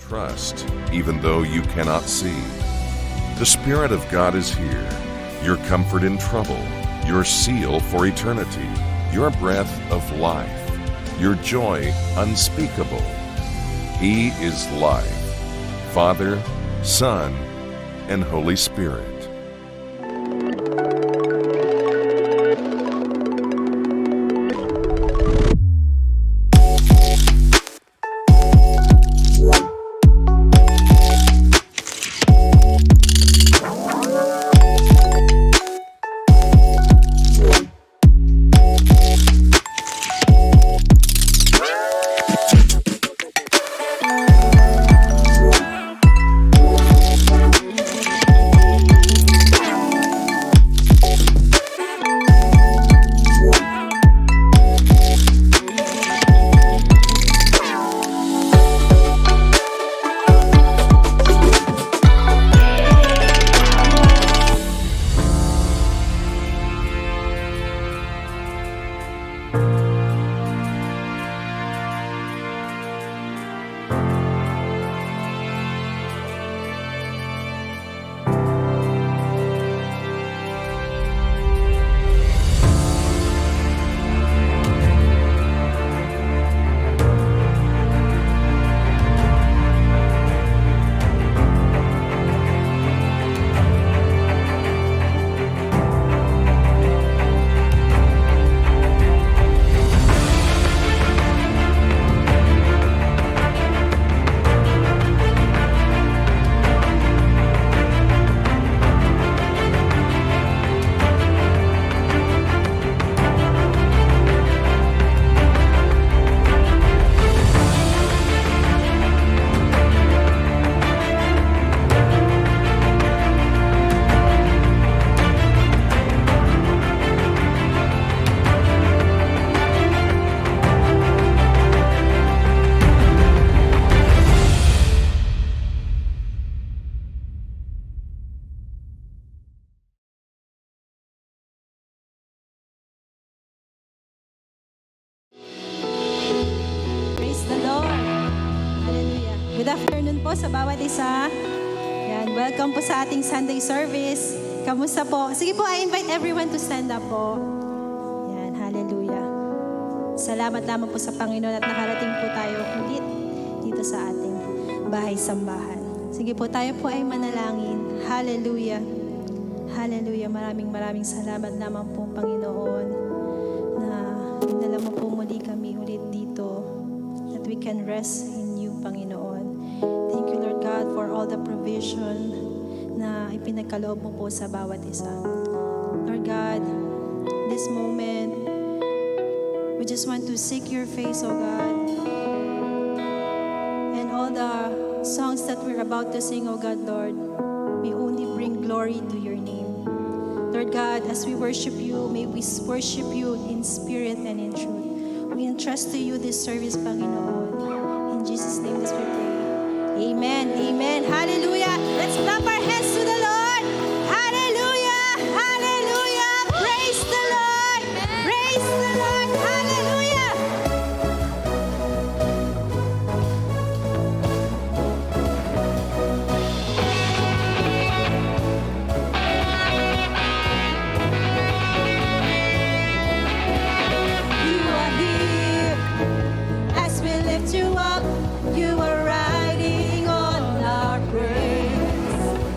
trust, even though you cannot see. The Spirit of God is here, your comfort in trouble, your seal for eternity, your breath of life, your joy unspeakable. He is life, Father, Son, and Holy Spirit. Praise the Lord. Hallelujah. Good afternoon po sa bawat isa. Yan, welcome po sa ating Sunday service. Kamusta po? Sige po, I invite everyone to stand up po. Yan, hallelujah. Salamat lamang po sa Panginoon at nakarating po tayo ulit dito sa ating bahay-sambahan. Sige po, tayo po ay manalangin. Hallelujah. Hallelujah. Maraming salamat lamang po, Panginoon, na dinala mo po muli kami ulit dito, that we can rest in you, Panginoon. Thank you, Lord God, for all the provision na ipinagkaloob mo po sa bawat isa. Lord God, this moment, we just want to seek your face, O God. And all the songs that we're about to sing, O God, Lord, we only bring glory to your name. Lord God, as we worship you, may we worship you in spirit and in truth. We entrust to you this service, Panginoon. In Jesus' name, let's pray. Amen. Amen. Hallelujah. Let's clap our hands to the Lord. Hallelujah. Hallelujah. Praise the Lord. Praise the Lord. Hallelujah. You are here as we lift you up. You are riding on our praise.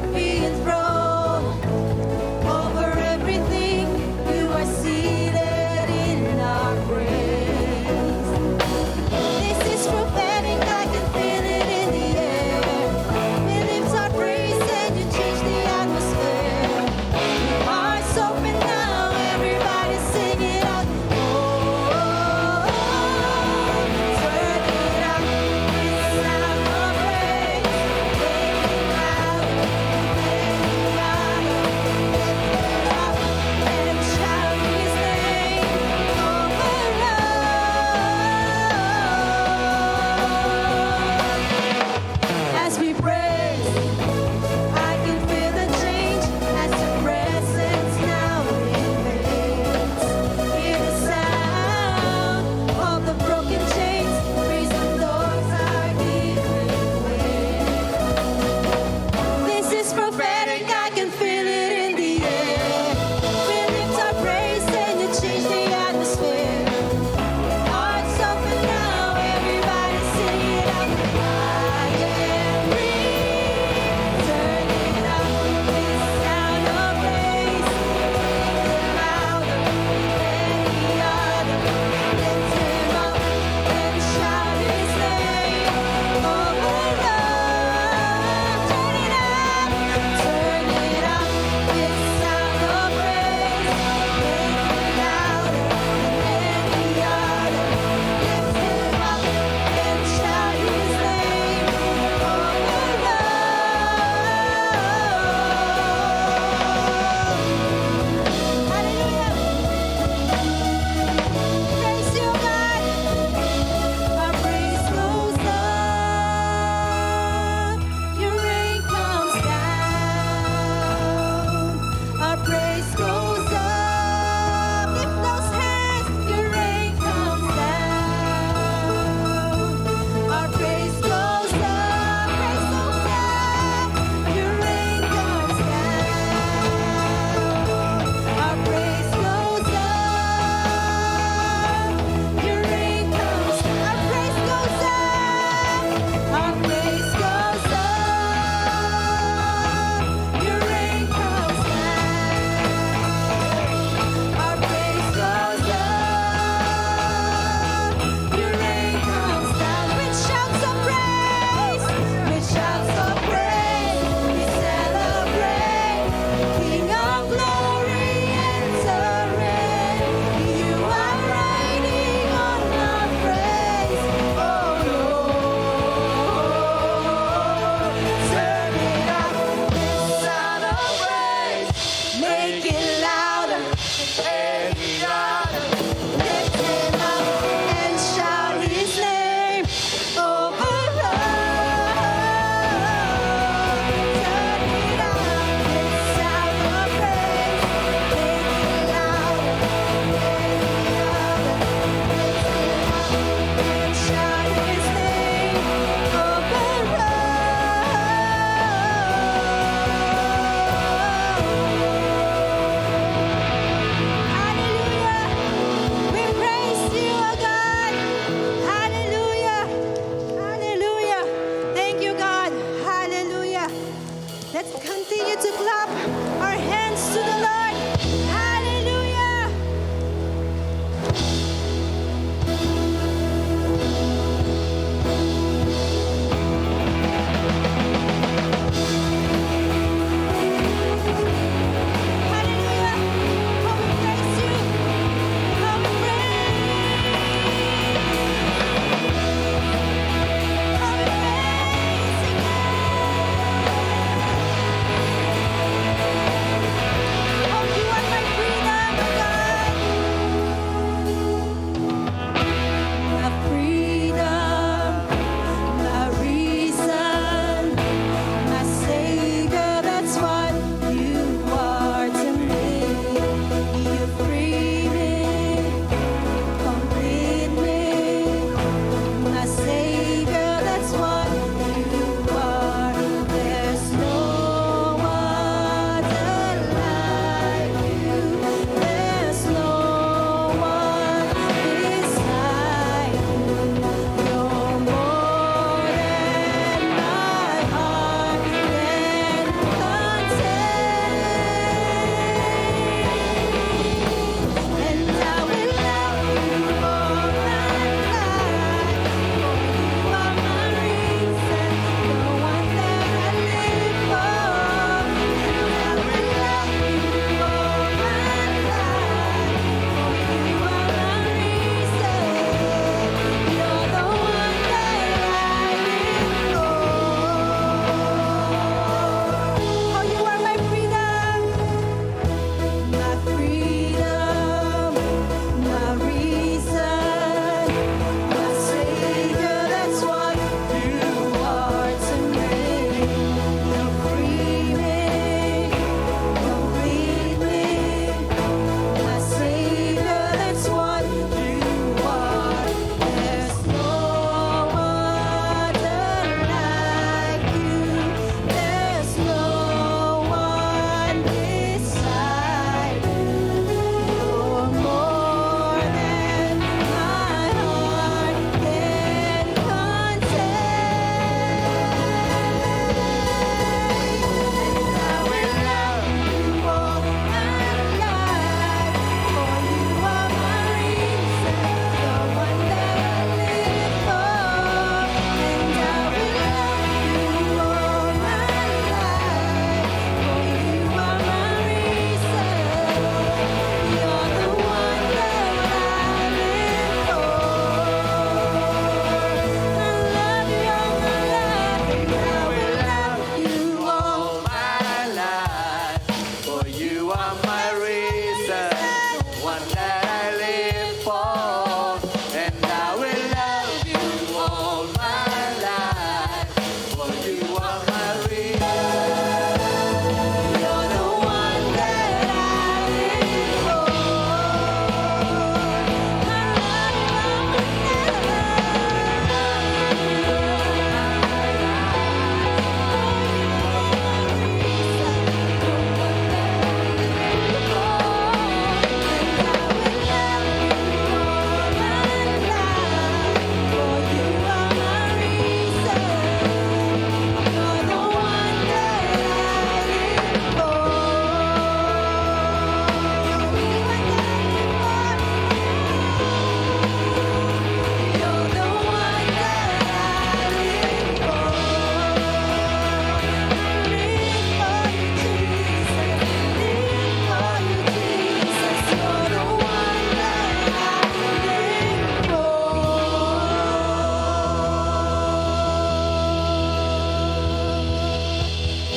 Let's continue to clap our hands to the Lord. Hallelujah! Hallelujah! How we praise you! How we you are my freedom, oh God. My freedom, my reason, my Savior, that's what you are to me. You free me, complete me. My Savior, that's what you are. There's no other like you. There's no one beside you. You're more than my heart can contain. And I will love you all my life. You are my reason, the one that I live for. And I will love you all my life. You are my reason, you're the one that I live for. Oh, you are my freedom, my freedom, my reason, my Savior, that's what you are to me. You free me, complete me. My Savior, that's what you are. There's no other like you. There's no one beside you. You're more than my heart can contain. And I will love you all my life. For you are my reason, the one that I live for. And I will love you all my life. For you are my reason, you're the one that I live for. I love you all my life, and I will love you all my life, for you are my reason, one that I live for, and I will love you all my life, for you are my reason. You're the one that I live for. I love you all my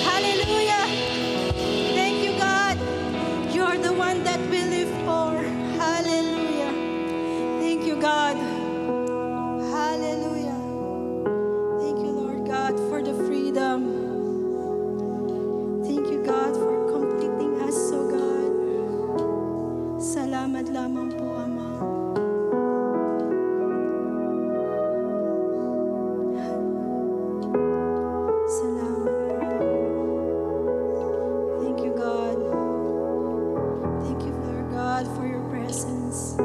Hallelujah. Thank you, God. You're the one that we live for. Hallelujah. Thank you, God. Hallelujah. Thank you, Lord God, for the freedom. Thank you, God, for completing us, so God. Salamat lamang po, Ama. Salamat po. Thank you, God. Thank you, Lord God, for your presence.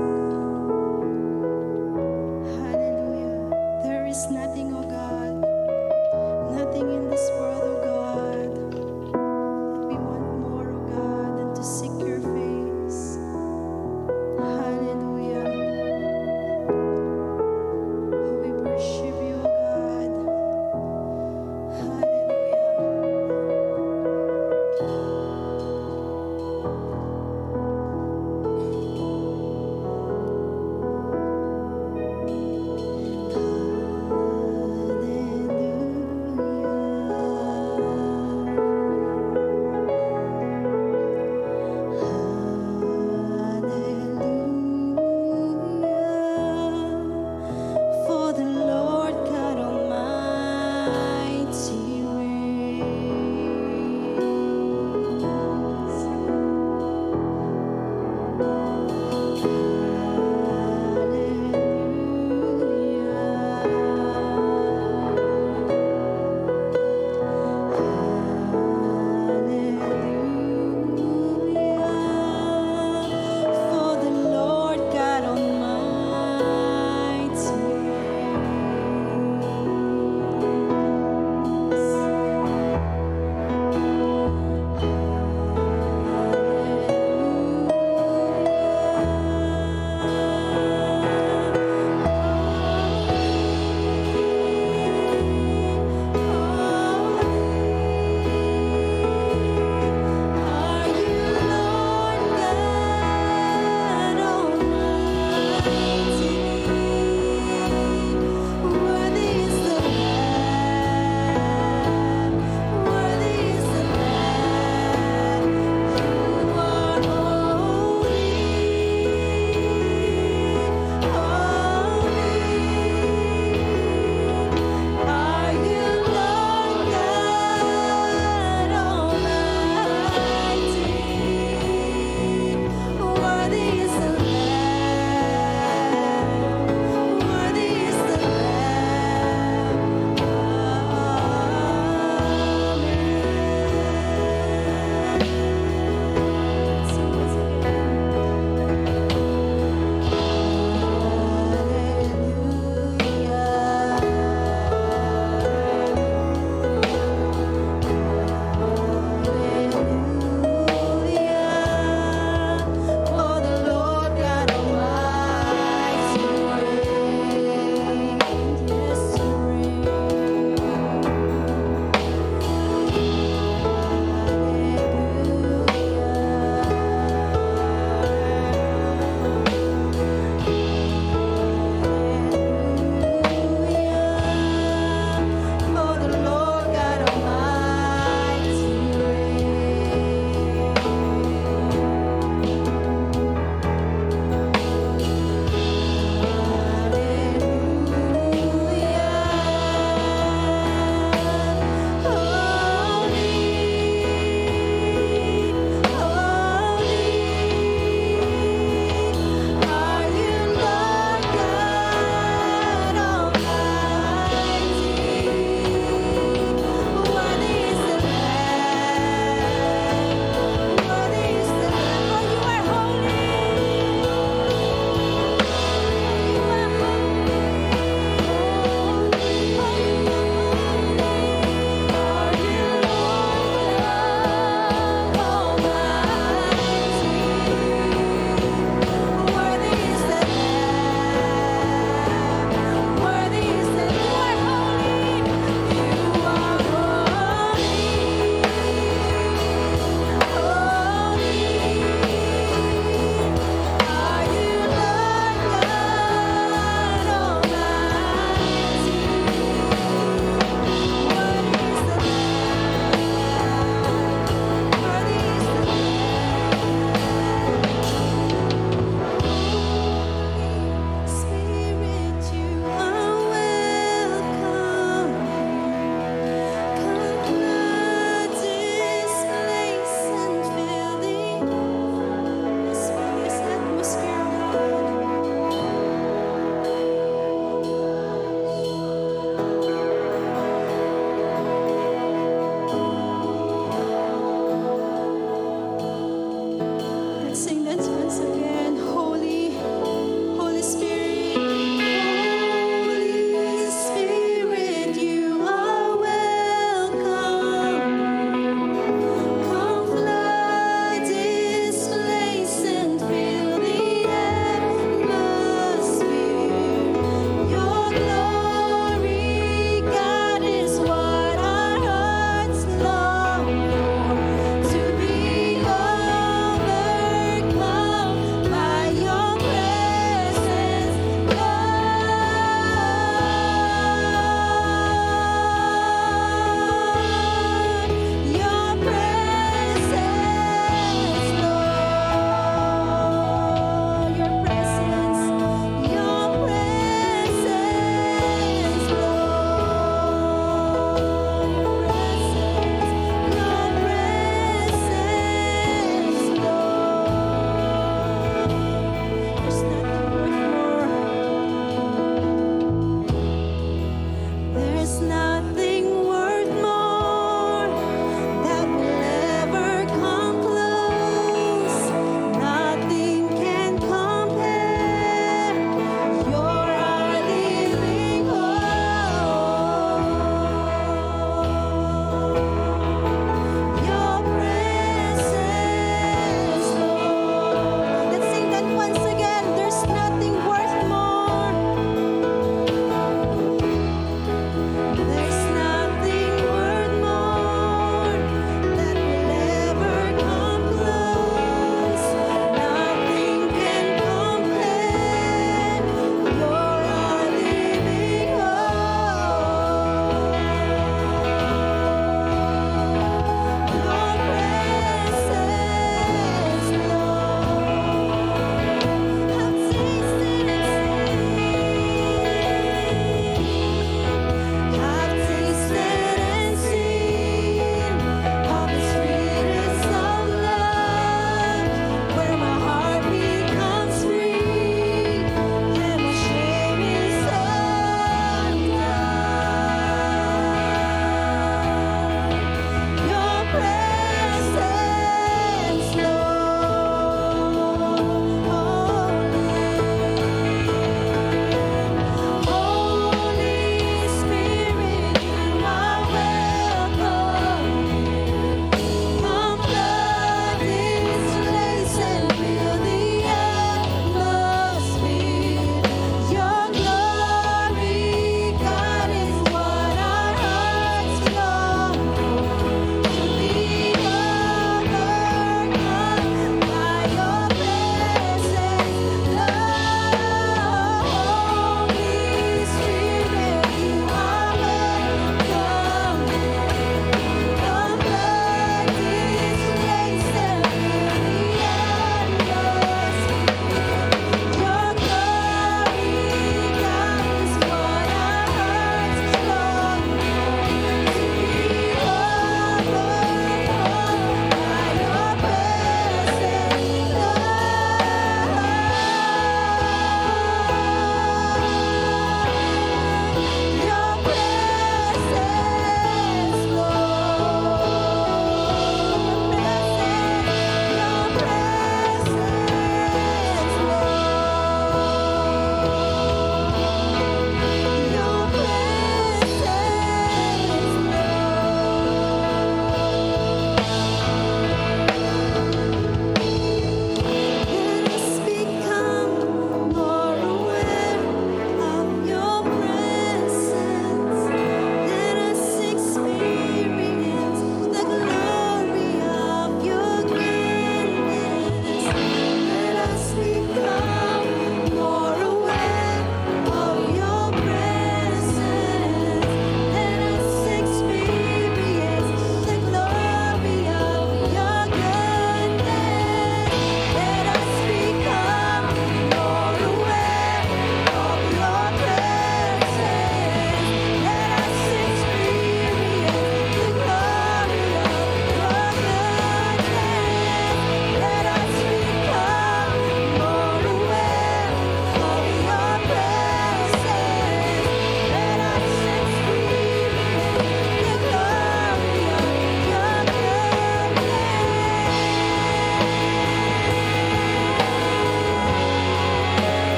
Hallelujah. There is nothing, oh God, nothing in this world, oh God,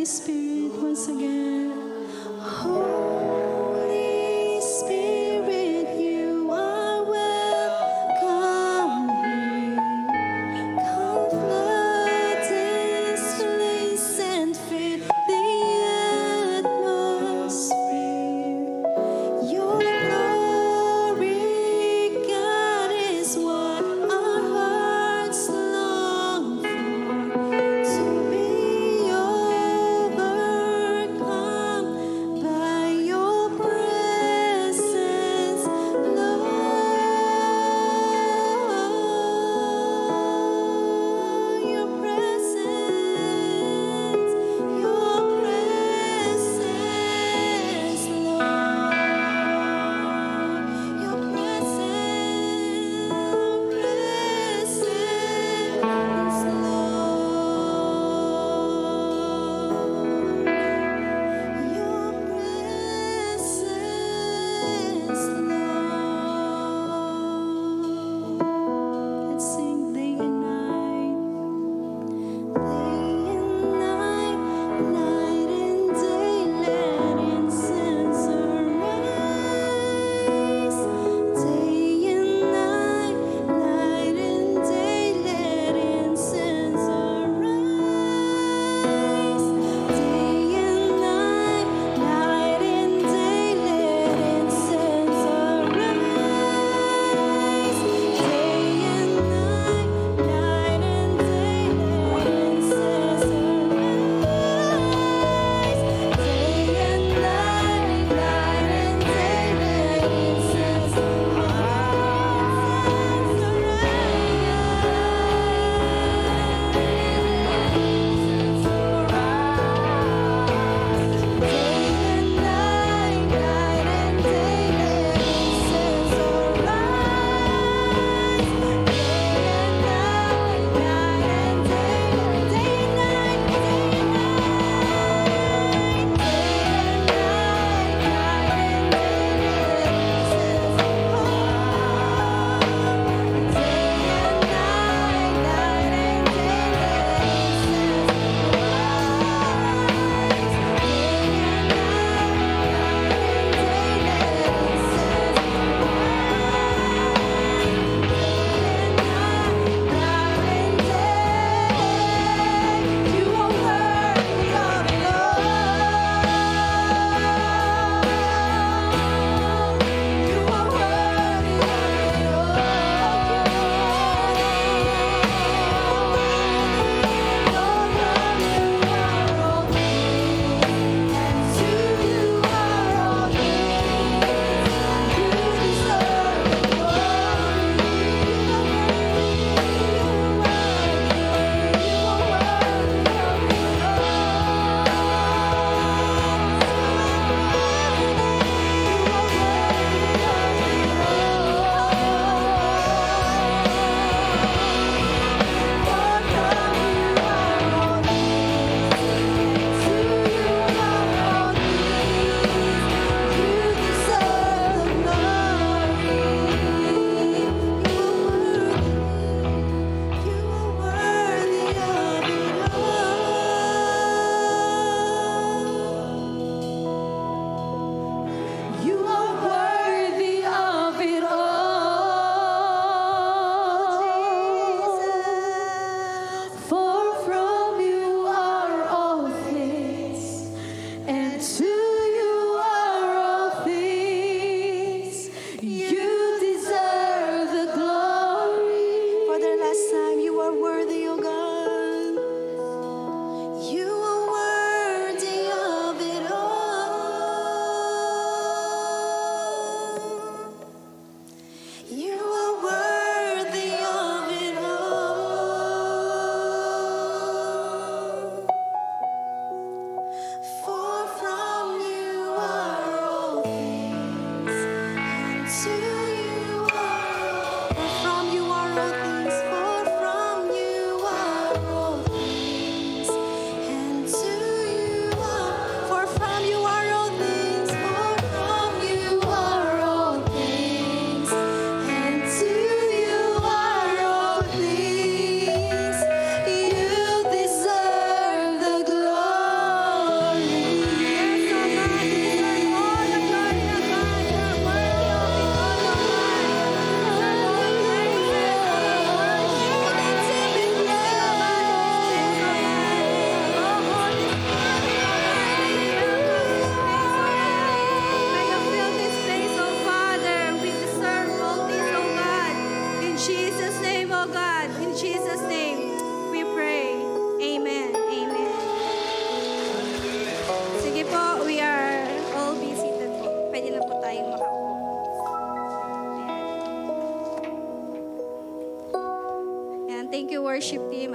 Spirit once again. Holy Spirit, you are welcome here. Come flood this place and fill the atmosphere. Your glory, God, is what our hearts long for. To be overcome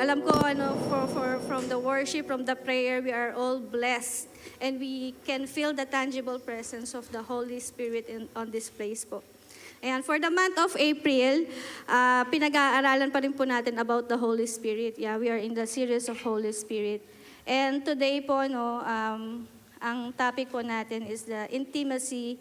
alam ko from the worship, from the prayer, we are all blessed and we can feel the tangible presence of the Holy Spirit on this place po. And for the month of April, pinag-aaralan pa rin po natin about the Holy Spirit. Yeah, we are in the series of Holy Spirit. And today po, ang topic po natin is the intimacy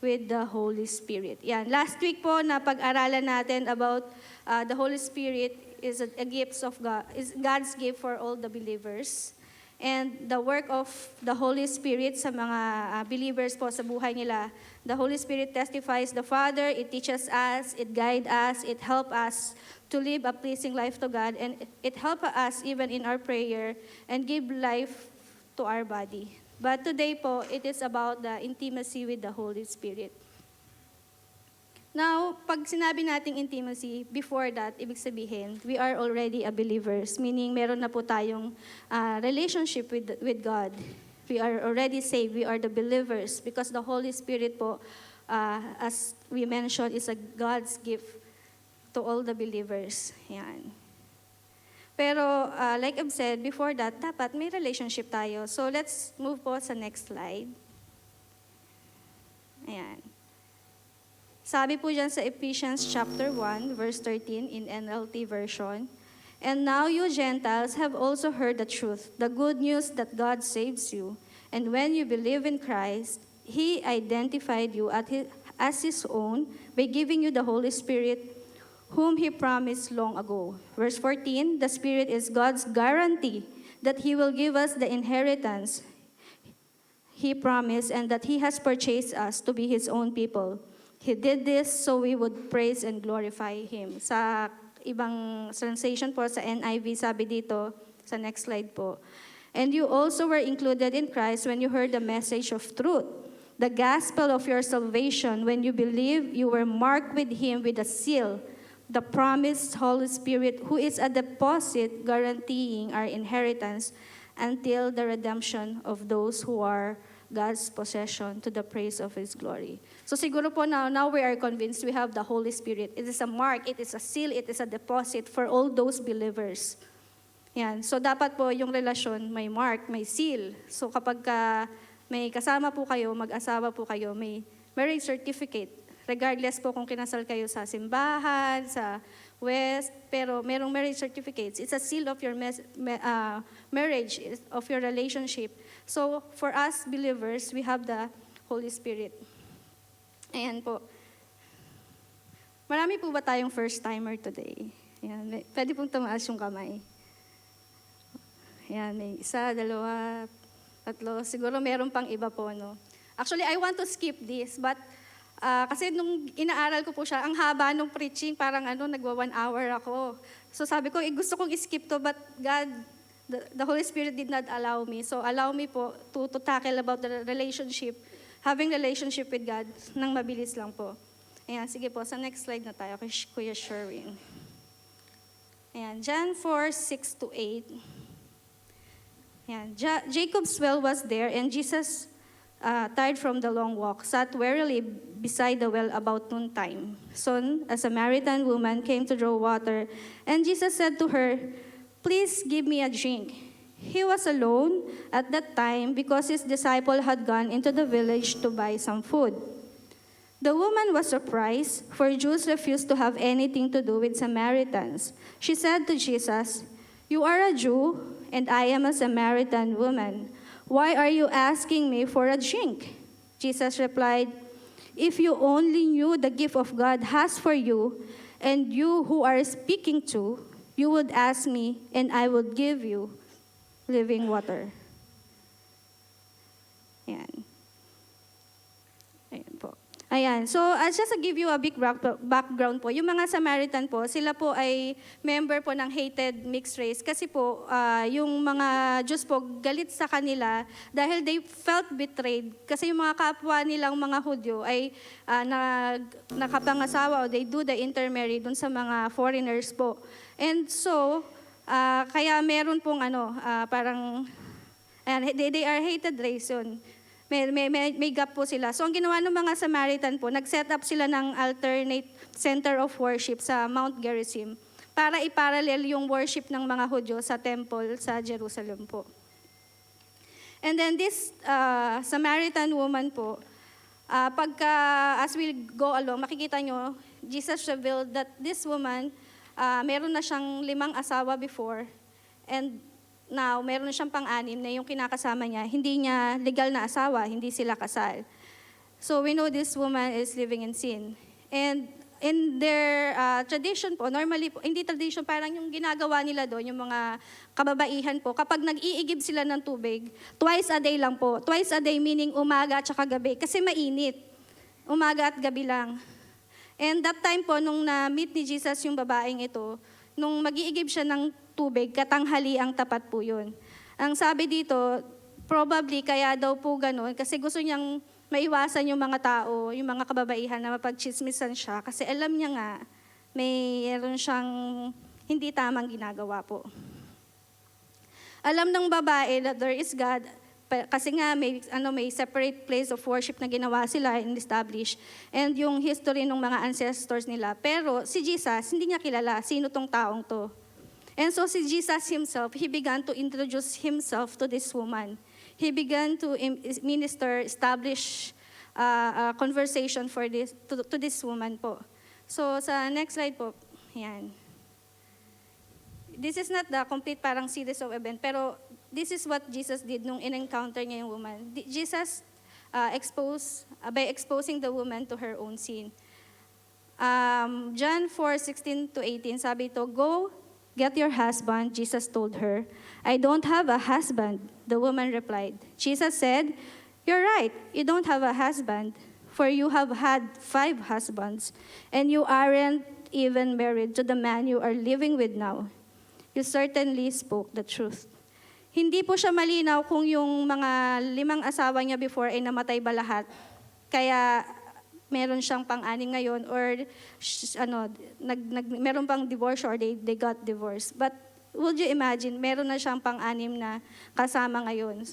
with the Holy Spirit. Yan. Last week po, napag-aralan natin about the Holy Spirit is a gift of God, is God's gift for all the believers. And the work of the Holy Spirit sa mga believers po sa buhay nila. The Holy Spirit testifies the Father, it teaches us, it guides us, it helps us to live a pleasing life to God, and it helps us even in our prayer and give life to our body. But today po, it is about the intimacy with the Holy Spirit. Now, pag sinabi nating intimacy, before that, ibig sabihin, we are already a believers. Meaning, meron na po tayong relationship with God. We are already saved. We are the believers. Because the Holy Spirit po, as we mentioned, is a God's gift to all the believers. Yan. Pero, like I've said, before that, dapat may relationship tayo. So, let's move po sa next slide. Ayan. Sabi po dyan sa Ephesians chapter 1, verse 13 in NLT version, "And now you Gentiles have also heard the truth, the good news that God saves you. And when you believe in Christ, He identified you as His own by giving you the Holy Spirit, whom He promised long ago." Verse 14, "The Spirit is God's guarantee that He will give us the inheritance He promised and that He has purchased us to be His own people. He did this so we would praise and glorify Him." Sa ibang translation po, sa NIV, sabi dito, sa next slide po, "And you also were included in Christ when you heard the message of truth, the gospel of your salvation. When you believe, you were marked with Him with a seal, the promised Holy Spirit, who is a deposit guaranteeing our inheritance until the redemption of those who are God's possession to the praise of His glory." So siguro po now we are convinced we have the Holy Spirit. It is a mark, it is a seal, it is a deposit for all those believers. Yan. So dapat po yung relasyon may mark, may seal. So kapag may kasama po kayo, mag-asawa po kayo, may marriage certificate. Regardless po kung kinasal kayo sa simbahan, sa West, pero merong marriage certificates. It's a seal of your marriage, of your relationship. So for us believers, we have the Holy Spirit. Ayan po. Marami po ba tayong first-timer today? Ayan, pwede pong tumaas yung kamay. Ayan, may isa, dalawa, tatlo. Siguro meron pang iba po, no? Actually, I want to skip this, but kasi nung inaaral ko po siya, ang haba nung preaching, parang nagwa 1 hour ako. So sabi ko, gusto kong skip to, but God, the Holy Spirit did not allow me. So allow me po to tackle about the relationship, having relationship with God, nang mabilis lang po. Ayan, sige po, sa next slide na tayo, kay Kuya Sherwin. Ayan, John 4:6-8. Ayan, Jacob's well was there, and Jesus, tired from the long walk, sat wearily beside the well about noontime. Soon, a Samaritan woman came to draw water, and Jesus said to her, "Please give me a drink." He was alone at that time because his disciple had gone into the village to buy some food. The woman was surprised, for Jews refused to have anything to do with Samaritans. She said to Jesus, "You are a Jew, and I am a Samaritan woman. Why are you asking me for a drink?" Jesus replied, "If you only knew the gift of God has for you, and you who are speaking to, you would ask me, and I would give you living water." Ayan. Ayan po. Ayan. So, just to give you a big background po, yung mga Samaritan po, sila po ay member po ng hated mixed race kasi po, yung mga Diyos po galit sa kanila dahil they felt betrayed kasi yung mga kapwa nilang mga Hudyo ay nakapangasawa o they do the intermarry dun sa mga foreigners po. And so, kaya meron pong parang, they are hated race yun. May gap po sila. So ang ginawa ng mga Samaritan po, nag-set up sila ng alternate center of worship sa Mount Gerizim para iparallel yung worship ng mga Hudyo sa temple sa Jerusalem po. And then this Samaritan woman po, as we go along, makikita nyo, Jesus revealed that this woman, meron na siyang 5 asawa before, and now meron na siyang pang-6 na yung kinakasama niya, hindi niya legal na asawa, hindi sila kasal. So we know this woman is living in sin. And in their tradition po, normally po, hindi tradition, parang yung ginagawa nila doon, yung mga kababaihan po, kapag nag-iigib sila ng tubig, twice a day lang po. Twice a day meaning umaga at saka gabi, kasi mainit. Umaga at gabi lang. And that time po, nung na-meet ni Jesus yung babaeng ito, nung mag-iigib siya ng tubig, katanghali ang tapat po yun. Ang sabi dito, probably kaya daw po ganun, kasi gusto niyang maiwasan yung mga tao, yung mga kababaihan na mapagchismisan siya kasi alam niya nga mayroon siyang hindi tamang ginagawa po. Alam ng babae that there is God kasi nga may separate place of worship na ginawa sila and established, and yung history ng mga ancestors nila. Pero si Jesus, hindi niya kilala sino tong taong to. And so si Jesus himself, he began to introduce himself to this woman. He began to minister, establish a conversation for to this woman po. So sa next slide po, yan. This is not the complete parang series of event, pero this is what Jesus did nung in-encounter niya yung woman. Jesus by exposing the woman to her own sin. John 4:16-18, sabi ito, "Go, get your husband," Jesus told her. "I don't have a husband," the woman replied. Jesus said, "You're right, you don't have a husband, for you have had 5 husbands, and you aren't even married to the man you are living with now. You certainly spoke the truth." Hindi po siya malinaw kung yung mga 5 asawa niya before ay namatay ba lahat, kaya meron siyang pang-6 ngayon, or meron pang divorce, or they got divorced. But would you imagine, meron na siyang pang-6 na kasama ngayon.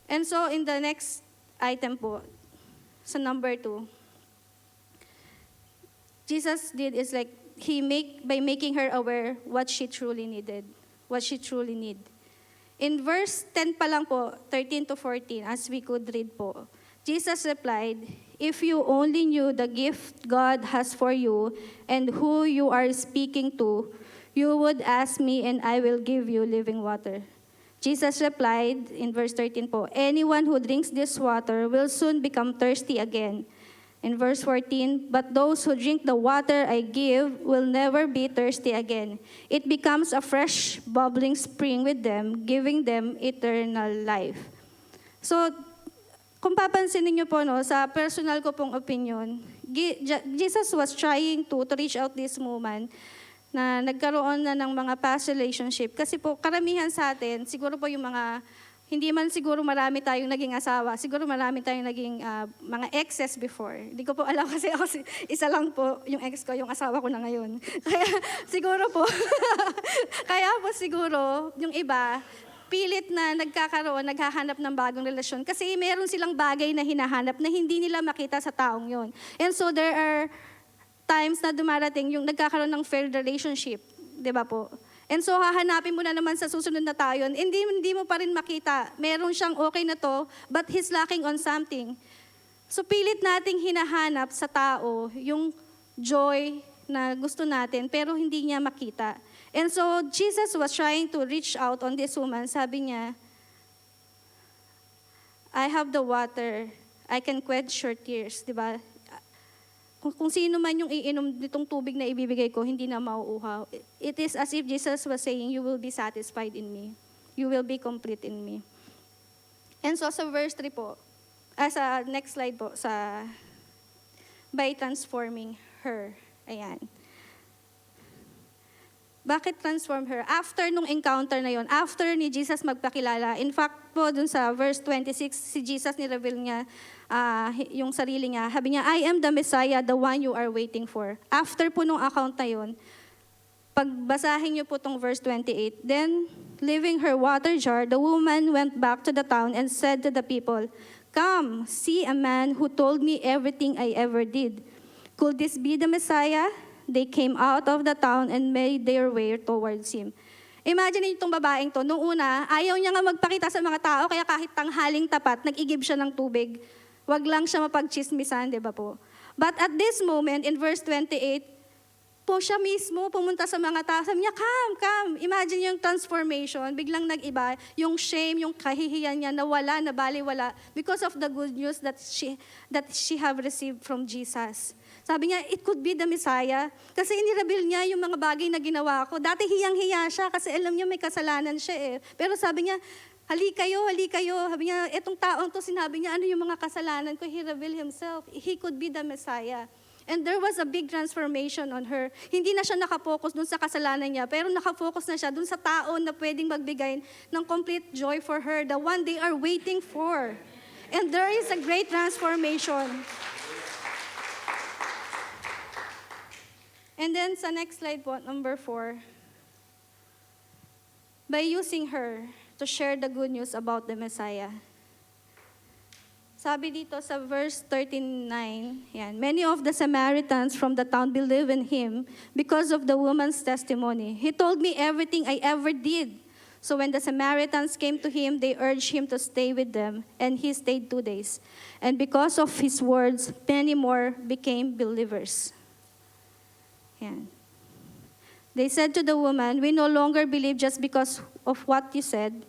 And so in the next item po, sa number 2, Jesus did is like, by making her aware what she truly needed, what she truly need. In verse 10 pa lang po, 13-14, as we could read po, Jesus replied, "If you only knew the gift God has for you and who you are speaking to, you would ask me and I will give you living water." Jesus replied in verse 13 po, "Anyone who drinks this water will soon become thirsty again." In verse 14, "But those who drink the water I give will never be thirsty again. It becomes a fresh, bubbling spring with them, giving them eternal life." So, kung papansin niyo po, no, sa personal ko pong opinion, Jesus was trying to reach out this woman na nagkaroon na ng mga past relationship. Kasi po, karamihan sa atin, siguro po yung mga, hindi man siguro marami tayong naging asawa, siguro marami tayong naging mga exes before. Hindi ko po alam kasi ako, isa lang po yung ex ko, yung asawa ko na ngayon. Kaya siguro po, kaya po siguro, yung iba, pilit na naghahanap ng bagong relasyon kasi meron silang bagay na hinahanap na hindi nila makita sa taong yon. And so there are times na dumarating yung nagkakaroon ng failed relationship, di ba po? And so hahanapin mo na naman sa susunod na taon, hindi mo pa rin makita. Meron siyang okay na to, but he's lacking on something. So pilit nating hinahanap sa tao yung joy na gusto natin, pero hindi niya makita. And so Jesus was trying to reach out on this woman. Sabi niya, "I have the water. I can quench your tears." Diba? Kung sino man yung iinom nitong tubig na ibibigay ko, hindi na mauuhaw. It is as if Jesus was saying, "You will be satisfied in me. You will be complete in me." And so sa verse 3 po, sa next slide po, by transforming her. Ayan. Bakit transform her? After nung encounter na yon, after ni Jesus magpakilala, in fact po, dun sa verse 26, si Jesus ni-reveal niya yung sarili niya. Sabi niya, "I am the Messiah, the one you are waiting for." After po nung account na yon, pagbasahin niyo po tong verse 28, "Then, leaving her water jar, the woman went back to the town and said to the people, 'Come, see a man who told me everything I ever did. Could this be the Messiah?' they came out of the town and made their way towards him. Imagine niyo itong babaeng to. Noong una, ayaw niya nga magpakita sa mga tao, kaya kahit tanghaling tapat, nag-igib siya ng tubig. Wag lang siya mapagchismisan, di ba po? But at this moment, in verse 28, po siya mismo pumunta sa mga tao. Sabi niya, come. Imagine yung transformation. Biglang nag-iba. Yung shame, yung kahihiyan niya, nawala, nabaliwala because of the good news that she have received from Jesus. Sabi niya, it could be the Messiah. Kasi inireveal niya yung mga bagay na ginawa ko. Dati hiyang-hiya siya kasi alam niya may kasalanan siya eh. Pero sabi niya, hali kayo. Sabi niya, etong taong to, sinabi niya, ano yung mga kasalanan ko? He revealed himself. He could be the Messiah. And there was a big transformation on her. Hindi na siya nakafocus dun sa kasalanan niya, pero nakafocus na siya dun sa tao na pwedeng magbigay ng complete joy for her, the one they are waiting for. And there is a great transformation. And then sa next slide po, number 4. By using her to share the good news about the Messiah. Sabi dito sa verse 39, yan, many of the Samaritans from the town believed in him because of the woman's testimony. He told me everything I ever did. So when the Samaritans came to him, they urged him to stay with them, and he stayed 2 days. And because of his words, many more became believers. Yan. They said to the woman, we no longer believe just because of what you said.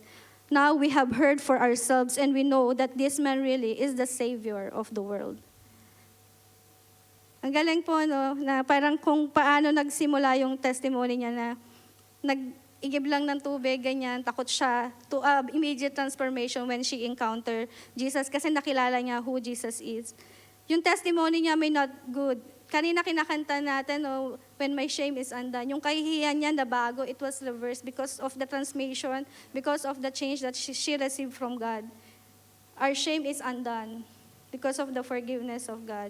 Now we have heard for ourselves and we know that this man really is the Savior of the world. Ang galing po, no, na parang kung paano nagsimula yung testimony niya na nag-igib lang ng tubig, ganyan, takot siya to immediate transformation when she encountered Jesus kasi nakilala niya who Jesus is. Yung testimony niya may not good. Kanina kinakanta natin, no, when my shame is undone. Yung kahihiyan niya na bago, it was reversed because of the transformation, because of the change that she received from God. Our shame is undone because of the forgiveness of God.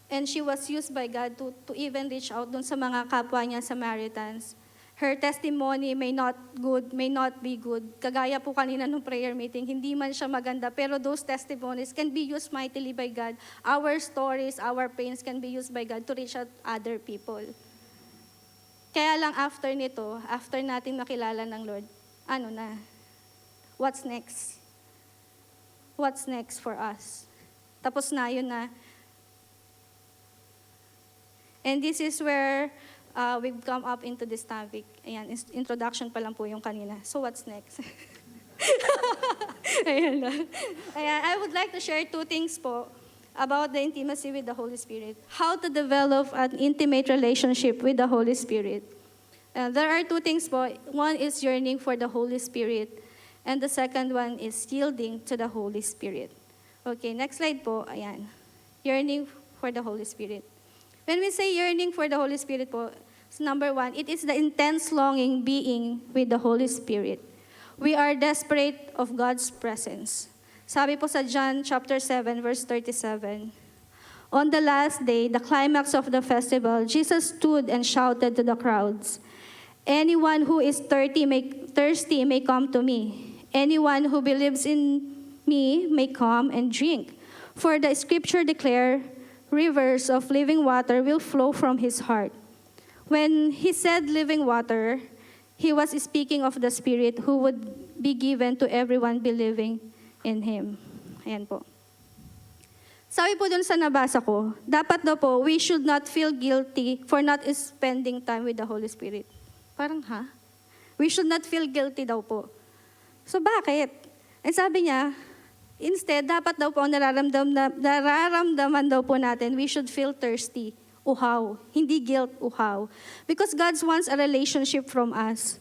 And she was used by God to even reach out dun sa mga kapwa niya Samaritans. Her testimony may not be good. Kagaya po kanina nung prayer meeting, hindi man siya maganda, pero those testimonies can be used mightily by God. Our stories, our pains can be used by God to reach out other people. Kaya lang after nito, after natin makilala ng Lord, ano na? What's next? What's next for us? Tapos na, yun na. And this is where we've come up into this topic. Ayan, introduction pa lang po yung kanina. So what's next? Ayan lang. Ayan, I would like to share 2 things po about the intimacy with the Holy Spirit. How to develop an intimate relationship with the Holy Spirit. There are 2 things po. One is yearning for the Holy Spirit. And the second one is yielding to the Holy Spirit. Okay, next slide po. Ayan. Yearning for the Holy Spirit. When we say yearning for the Holy Spirit po, number 1, it is the intense longing being with the Holy Spirit. We are desperate of God's presence. Sabi po sa John chapter 7, verse 37, on the last day, the climax of the festival, Jesus stood and shouted to the crowds, anyone who is thirsty may come to me. Anyone who believes in me may come and drink. For the scripture declare, rivers of living water will flow from his heart. When he said living water, he was speaking of the Spirit who would be given to everyone believing in him. Ayan po. Sabi po dun sa nabasa ko, dapat daw po, we should not feel guilty for not spending time with the Holy Spirit. Parang, We should not feel guilty daw po. So bakit? Sabi niya, instead, dapat daw po nararamdaman daw po natin, we should feel thirsty, uhaw. Hindi guilt, uhaw. Because God wants a relationship from us.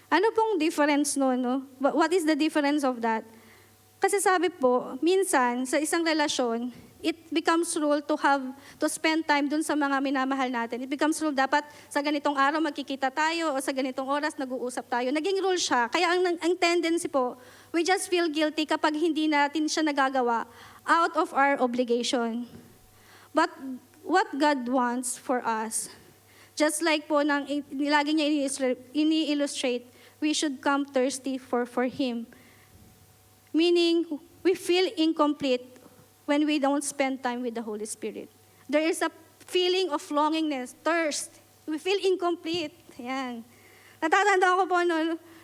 Ano pong difference no? What is the difference of that? Kasi sabi po, minsan, sa isang relasyon, it becomes rule to spend time dun sa mga minamahal natin. It becomes rule, dapat sa ganitong araw magkikita tayo o sa ganitong oras nag-uusap tayo. Naging rule siya. Kaya ang tendency po, we just feel guilty kapag hindi natin siya nagagawa out of our obligation. But what God wants for us, just like po lagi niya ini-illustrate, we should come thirsty for Him. Meaning, we feel incomplete when we don't spend time with the Holy Spirit. There is a feeling of longingness, thirst. We feel incomplete. Yan. Natatanda ko po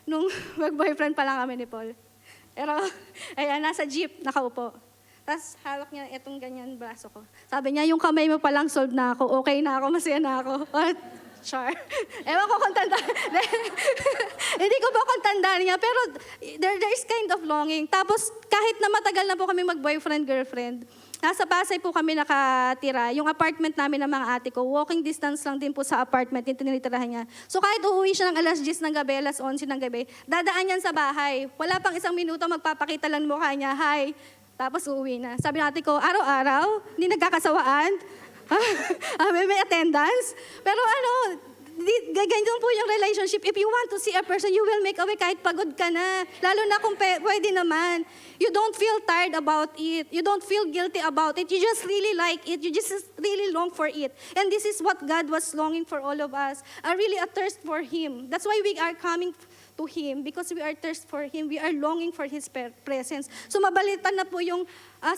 nung mag-boyfriend pa lang kami ni Paul. Pero, ayan, nasa jeep, nakaupo. Tapos hawak niya itong ganyan braso ko. Sabi niya, yung kamay mo palang solved na ako, okay na ako, masaya na ako. Char. Ewan ko kung tanda. Hindi ko ba kung tandaan niya, pero there is kind of longing. Tapos kahit na matagal na po kami mag-boyfriend, girlfriend, nasa Pasay po kami nakatira. Yung apartment namin ng mga ate ko, walking distance lang din po sa apartment yung tinitirahan niya. So kahit uuwi siya ng alas 10 ng gabi, alas 11 ng gabi, dadaan yan sa bahay. Wala pang isang minuto, magpapakita lang mukha niya, hi. Tapos uuwi na. Sabi natin ko, araw-araw, hindi nagkakasawaan. may attendance. Pero ganyan po yung relationship. If you want to see a person, you will make a way kahit pagod ka na. Lalo na kung pwede naman. You don't feel tired about it. You don't feel guilty about it. You just really like it. You just really long for it. And this is what God was longing for all of us. Really a thirst for Him. That's why we are coming to Him, because we are thirst for Him. We are longing for His presence. So mabalitan na po yung,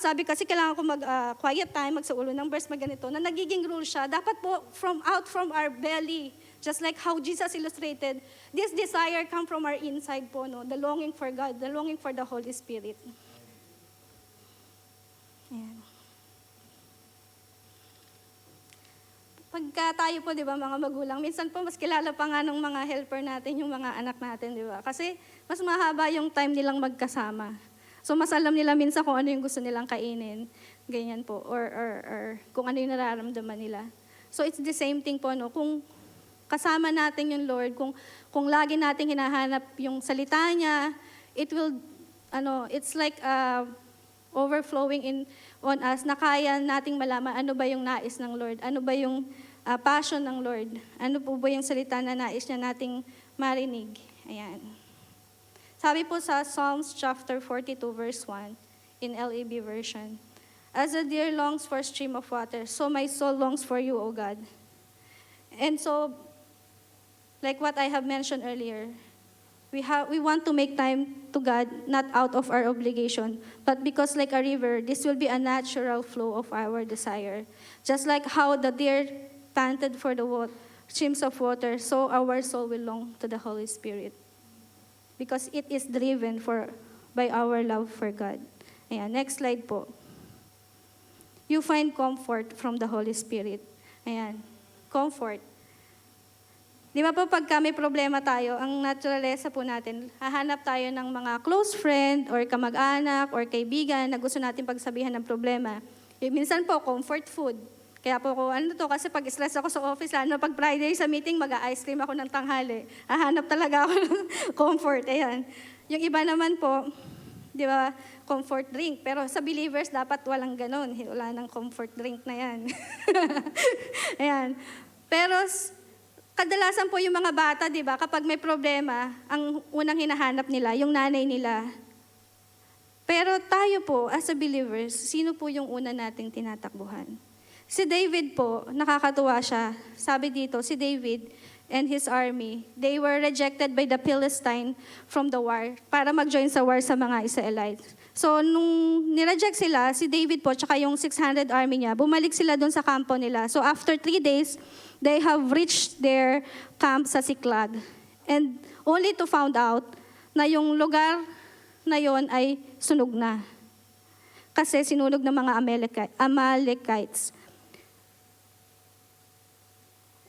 sabi kasi kailangan ko mag-quiet time, magsaulo ng verse, ganito, na nagiging rule siya. Dapat po out from our belly, just like how Jesus illustrated, this desire come from our inside po, no? The longing for God, the longing for the Holy Spirit. Ayan. Pagka tayo po, di ba, mga magulang, minsan po mas kilala pa nga ng mga helper natin, yung mga anak natin, di ba? Kasi mas mahaba yung time nilang magkasama. So mas alam nila minsan kung ano yung gusto nilang kainin, ganyan po, or kung ano yung nararamdaman nila. So it's the same thing po, no? Kung kasama natin yung Lord, kung lagi nating hinahanap yung salita niya, it will, it's like overflowing on us, na kaya nating malaman ano ba yung nais ng Lord, ano ba yung passion ng Lord, ano po ba yung salita na nais niya nating marinig. Ayan. Sabi po sa Psalms chapter 42 verse 1 in LAB version, as a deer longs for a stream of water, so my soul longs for you, O God. And so, like what I have mentioned earlier, we want to make time to God, not out of our obligation, but because like a river, this will be a natural flow of our desire. Just like how the deer panted for the streams of water, so our soul will long to the Holy Spirit. Because it is driven by our love for God. Ayan, next slide po. You find comfort from the Holy Spirit. Ayan, comfort. Di ba po pagka may problema tayo, ang naturalesa po natin, hahanap tayo ng mga close friend or kamag-anak or kaibigan na gusto natin pagsabihan ng problema. Minsan po, comfort food. Kaya po kasi pag stress ako sa office, lalo pag Friday sa meeting, mag-ice cream ako ng tanghali. Hahanap talaga ako ng comfort. Ayan. Yung iba naman po, di ba, comfort drink. Pero sa believers, dapat walang ganon. Wala ng comfort drink na yan. Ayan. Pero kadalasan po yung mga bata, di ba, kapag may problema, ang unang hinahanap nila, yung nanay nila. Pero tayo po, as a believers, sino po yung una nating tinatakbuhan? Si David po, nakakatuwa siya. Sabi dito, si David and his army, they were rejected by the Philistine from the war para mag-join sa war sa mga Israelites. So, nung nireject sila, si David po, tsaka yung 600 army niya, bumalik sila doon sa kampo nila. So, after 3 days, they have reached their camp sa Siklag. And only to found out na yung lugar na yon ay sunog na. Kasi sinunog ng mga Amalekites.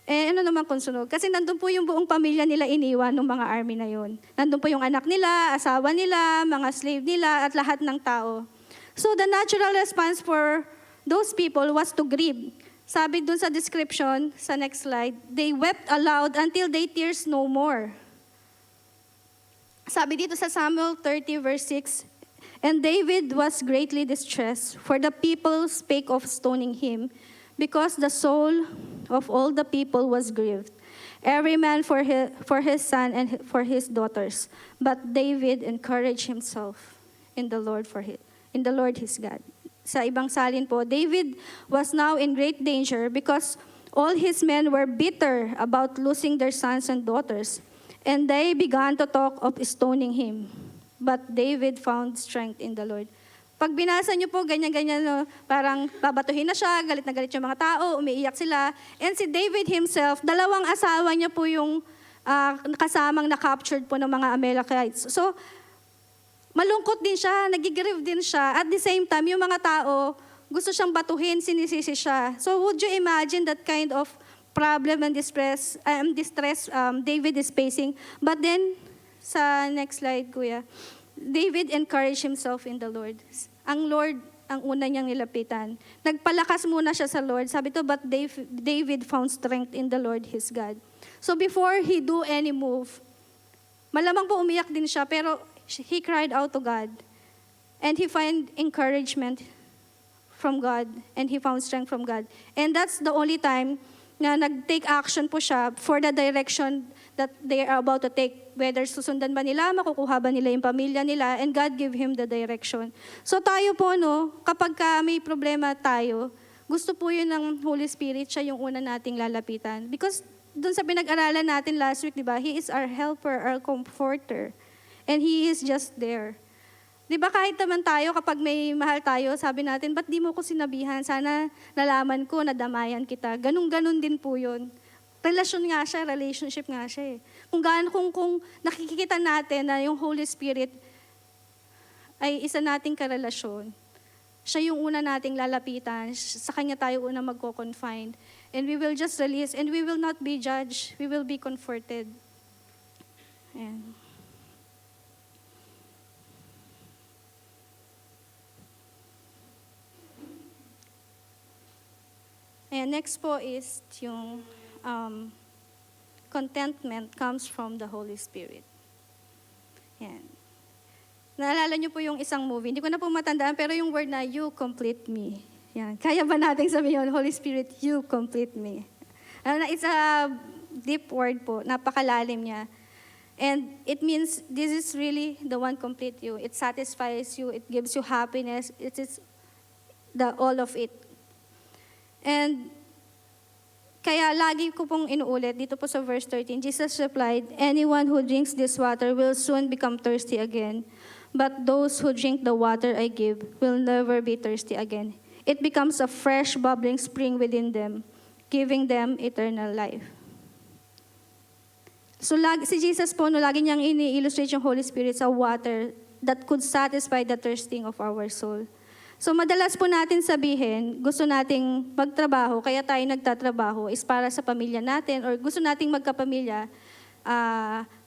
Ano naman kung sunog? Kasi nandun po yung buong pamilya nila iniwan ng mga army na yon. Nandun po yung anak nila, asawa nila, mga slave nila, at lahat ng tao. So the natural response for those people was to grieve. Sabi dun sa description, sa next slide, they wept aloud until they tears no more. Sabi dito sa Samuel 30 verse 6, and David was greatly distressed, for the people spake of stoning him, because the soul of all the people was grieved, every man for his son and for his daughters. But David encouraged himself in the Lord his God. Sa ibang salin po, David was now in great danger because all his men were bitter about losing their sons and daughters, and they began to talk of stoning him. But David found strength in the Lord. Pag binasa niyo po, ganyan-ganyan, no, parang babatuhin na siya, galit na galit yung mga tao, umiiyak sila. And si David himself, 2 asawa niya po yung kasamang na-captured po ng mga Amalekites. So, malungkot din siya, nagigrieve din siya. At the same time, yung mga tao, gusto siyang batuhin, sinisisi siya. So, would you imagine that kind of problem and distress David is facing? But then, sa next slide, Kuya, David encouraged himself in the Lord. Ang Lord ang una niyang nilapitan. Nagpalakas muna siya sa Lord. Sabi to, but David found strength in the Lord his God. So before he do any move, malamang po umiyak din siya, pero he cried out to God. And he find encouragement from God. And he found strength from God. And that's the only time na nag-take action po siya for the direction that they are about to take. Whether susundan ba nila, makukuha ba nila yung pamilya nila, and God give him the direction. So tayo po, no, kapag may problema tayo, gusto po yun ng Holy Spirit, siya yung una nating lalapitan. Because dun sa pinag-aralan natin last week, di ba, He is our helper, our comforter. And He is just there. Di ba kahit naman tayo, kapag may mahal tayo, sabi natin, ba't di mo ko sinabihan? Sana nalaman ko, nadamayan kita. Ganun-ganun din po yun. Relasyon nga siya, relationship nga siya eh. Kung nakikita natin na yung Holy Spirit ay isa nating karelasyon, siya yung una nating lalapitan, sa Kanya tayo una magko-confine. And we will just release, and we will not be judged. We will be comforted. And next po is yung contentment comes from the Holy Spirit. Yan. Naalala niyo po yung isang movie, hindi ko na po matandaan, pero yung word na, you complete me. Yan. Kaya ba natin sabihin yun, Holy Spirit, you complete me. It's a deep word po, napakalalim niya. And it means, this is really the one complete you. It satisfies you, it gives you happiness, it is all of it. And kaya lagi ko pong inuulit, dito po sa verse 13, Jesus replied, anyone who drinks this water will soon become thirsty again. But those who drink the water I give will never be thirsty again. It becomes a fresh, bubbling spring within them, giving them eternal life. So si Jesus po, lagi niyang ini-illustrate yung Holy Spirit sa water that could satisfy the thirsting of our soul. So madalas po natin sabihin, gusto nating magtrabaho, kaya tayo nagtatrabaho is para sa pamilya natin, or gusto nating magkapamilya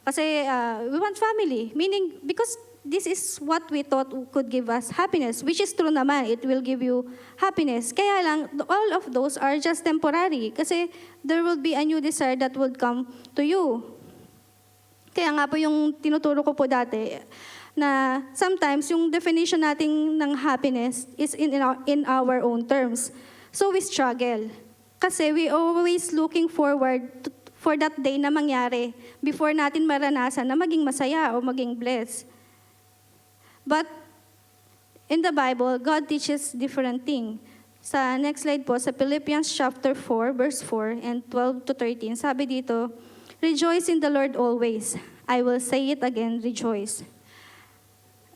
kasi we want family. Meaning, because this is what we thought could give us happiness, which is true naman, it will give you happiness. Kaya lang, all of those are just temporary kasi there will be a new desire that would come to you. Kaya nga po yung tinuturo ko po dati, na sometimes yung definition natin ng happiness is in our own terms. So we struggle. Kasi we always looking forward for that day na mangyari before natin maranasan na maging masaya o maging blessed. But in the Bible, God teaches different thing. Sa next slide po, sa Philippians chapter 4, verse 4 and 12 to 13, sabi dito, rejoice in the Lord always. I will say it again, rejoice.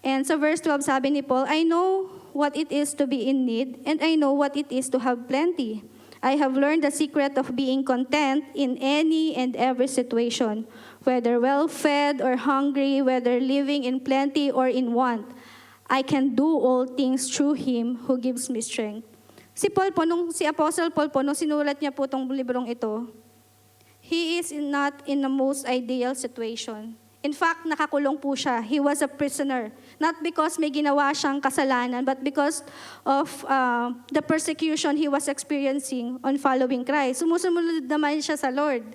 And sa verse 12, sabi ni Paul, I know what it is to be in need, and I know what it is to have plenty. I have learned the secret of being content in any and every situation, whether well-fed or hungry, whether living in plenty or in want. I can do all things through Him who gives me strength. Si Apostle Paul po, nung sinulat niya po itong librong ito, he is not in the most ideal situation. In fact, nakakulong po siya. He was a prisoner. Not because may ginawa siyang kasalanan, but because of the persecution he was experiencing on following Christ. Sumusunod naman siya sa Lord.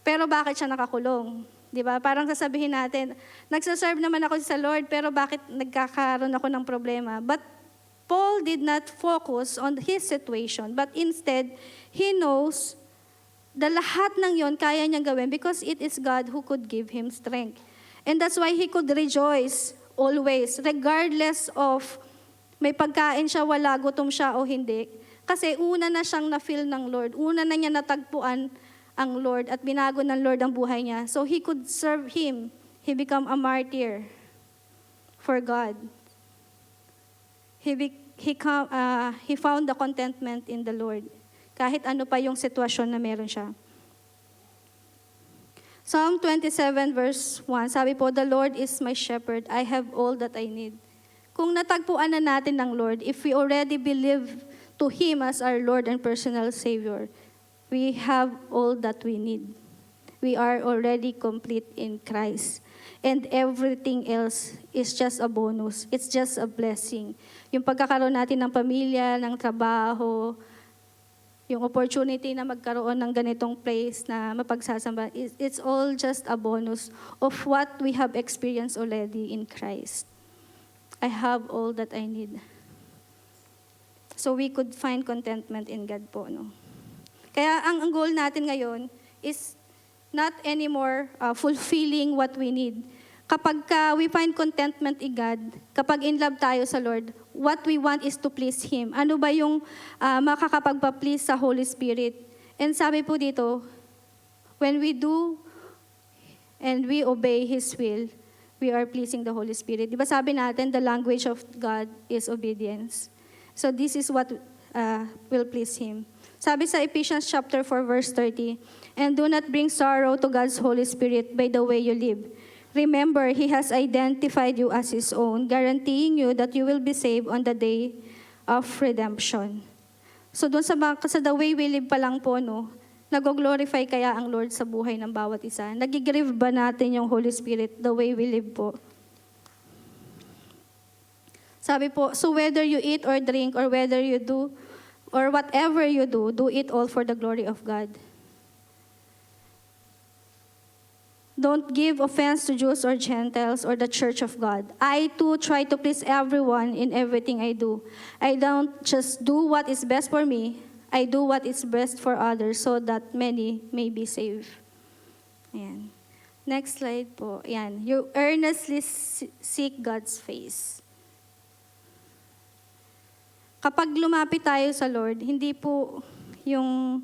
Pero bakit siya nakakulong? Di ba? Parang sasabihin natin, nagsaserve naman ako sa Lord, pero bakit nagkakaroon ako ng problema? But Paul did not focus on his situation, but instead, he knows the lahat ng yon kaya niyang gawin because it is God who could give him strength. And that's why he could rejoice always, regardless of may pagkain siya, wala, gutom siya o hindi. Kasi una na siyang na-feel ng Lord. Una na niya natagpuan ang Lord at binago ng Lord ang buhay niya. So he could serve Him. He become a martyr for God. he found the contentment in the Lord. Kahit ano pa yung sitwasyon na meron siya. Psalm 27 verse 1, sabi po, "The Lord is my shepherd, I have all that I need." Kung natagpuan na natin ng Lord, if we already believe to Him as our Lord and personal Savior, we have all that we need. We are already complete in Christ. And everything else is just a bonus. It's just a blessing. Yung pagkakaroon natin ng pamilya, ng trabaho, yung opportunity na magkaroon ng ganitong place na mapagsasamba, it's all just a bonus of what we have experienced already in Christ. I have all that I need. So we could find contentment in God po, no? Kaya ang goal natin ngayon is not anymore fulfilling what we need. Kapag we find contentment in God, kapag in love tayo sa Lord, what we want is to please Him. Ano ba yung makakapagpa-please sa Holy Spirit? And sabi po dito, when we do and we obey His will, we are pleasing the Holy Spirit. Di ba sabi natin, the language of God is obedience. So this is what will please Him. Sabi sa Ephesians chapter 4 verse 30, "And do not bring sorrow to God's Holy Spirit by the way you live. Remember, He has identified you as His own, guaranteeing you that you will be saved on the day of redemption." So doon sa the way we live pa lang po, no, nag-glorify kaya ang Lord sa buhay ng bawat isa? Nagigrieve ba natin yung Holy Spirit the way we live po? Sabi po, "So whether you eat or drink or whether you do or whatever you do, do it all for the glory of God." Don't give offense to Jews or Gentiles or the church of God. I too try to please everyone in everything I do. I don't just do what is best for me. I do what is best for others so that many may be saved. Ayan. Next slide po. Ayan. You earnestly seek God's face. Kapag lumapit tayo sa Lord, hindi po yung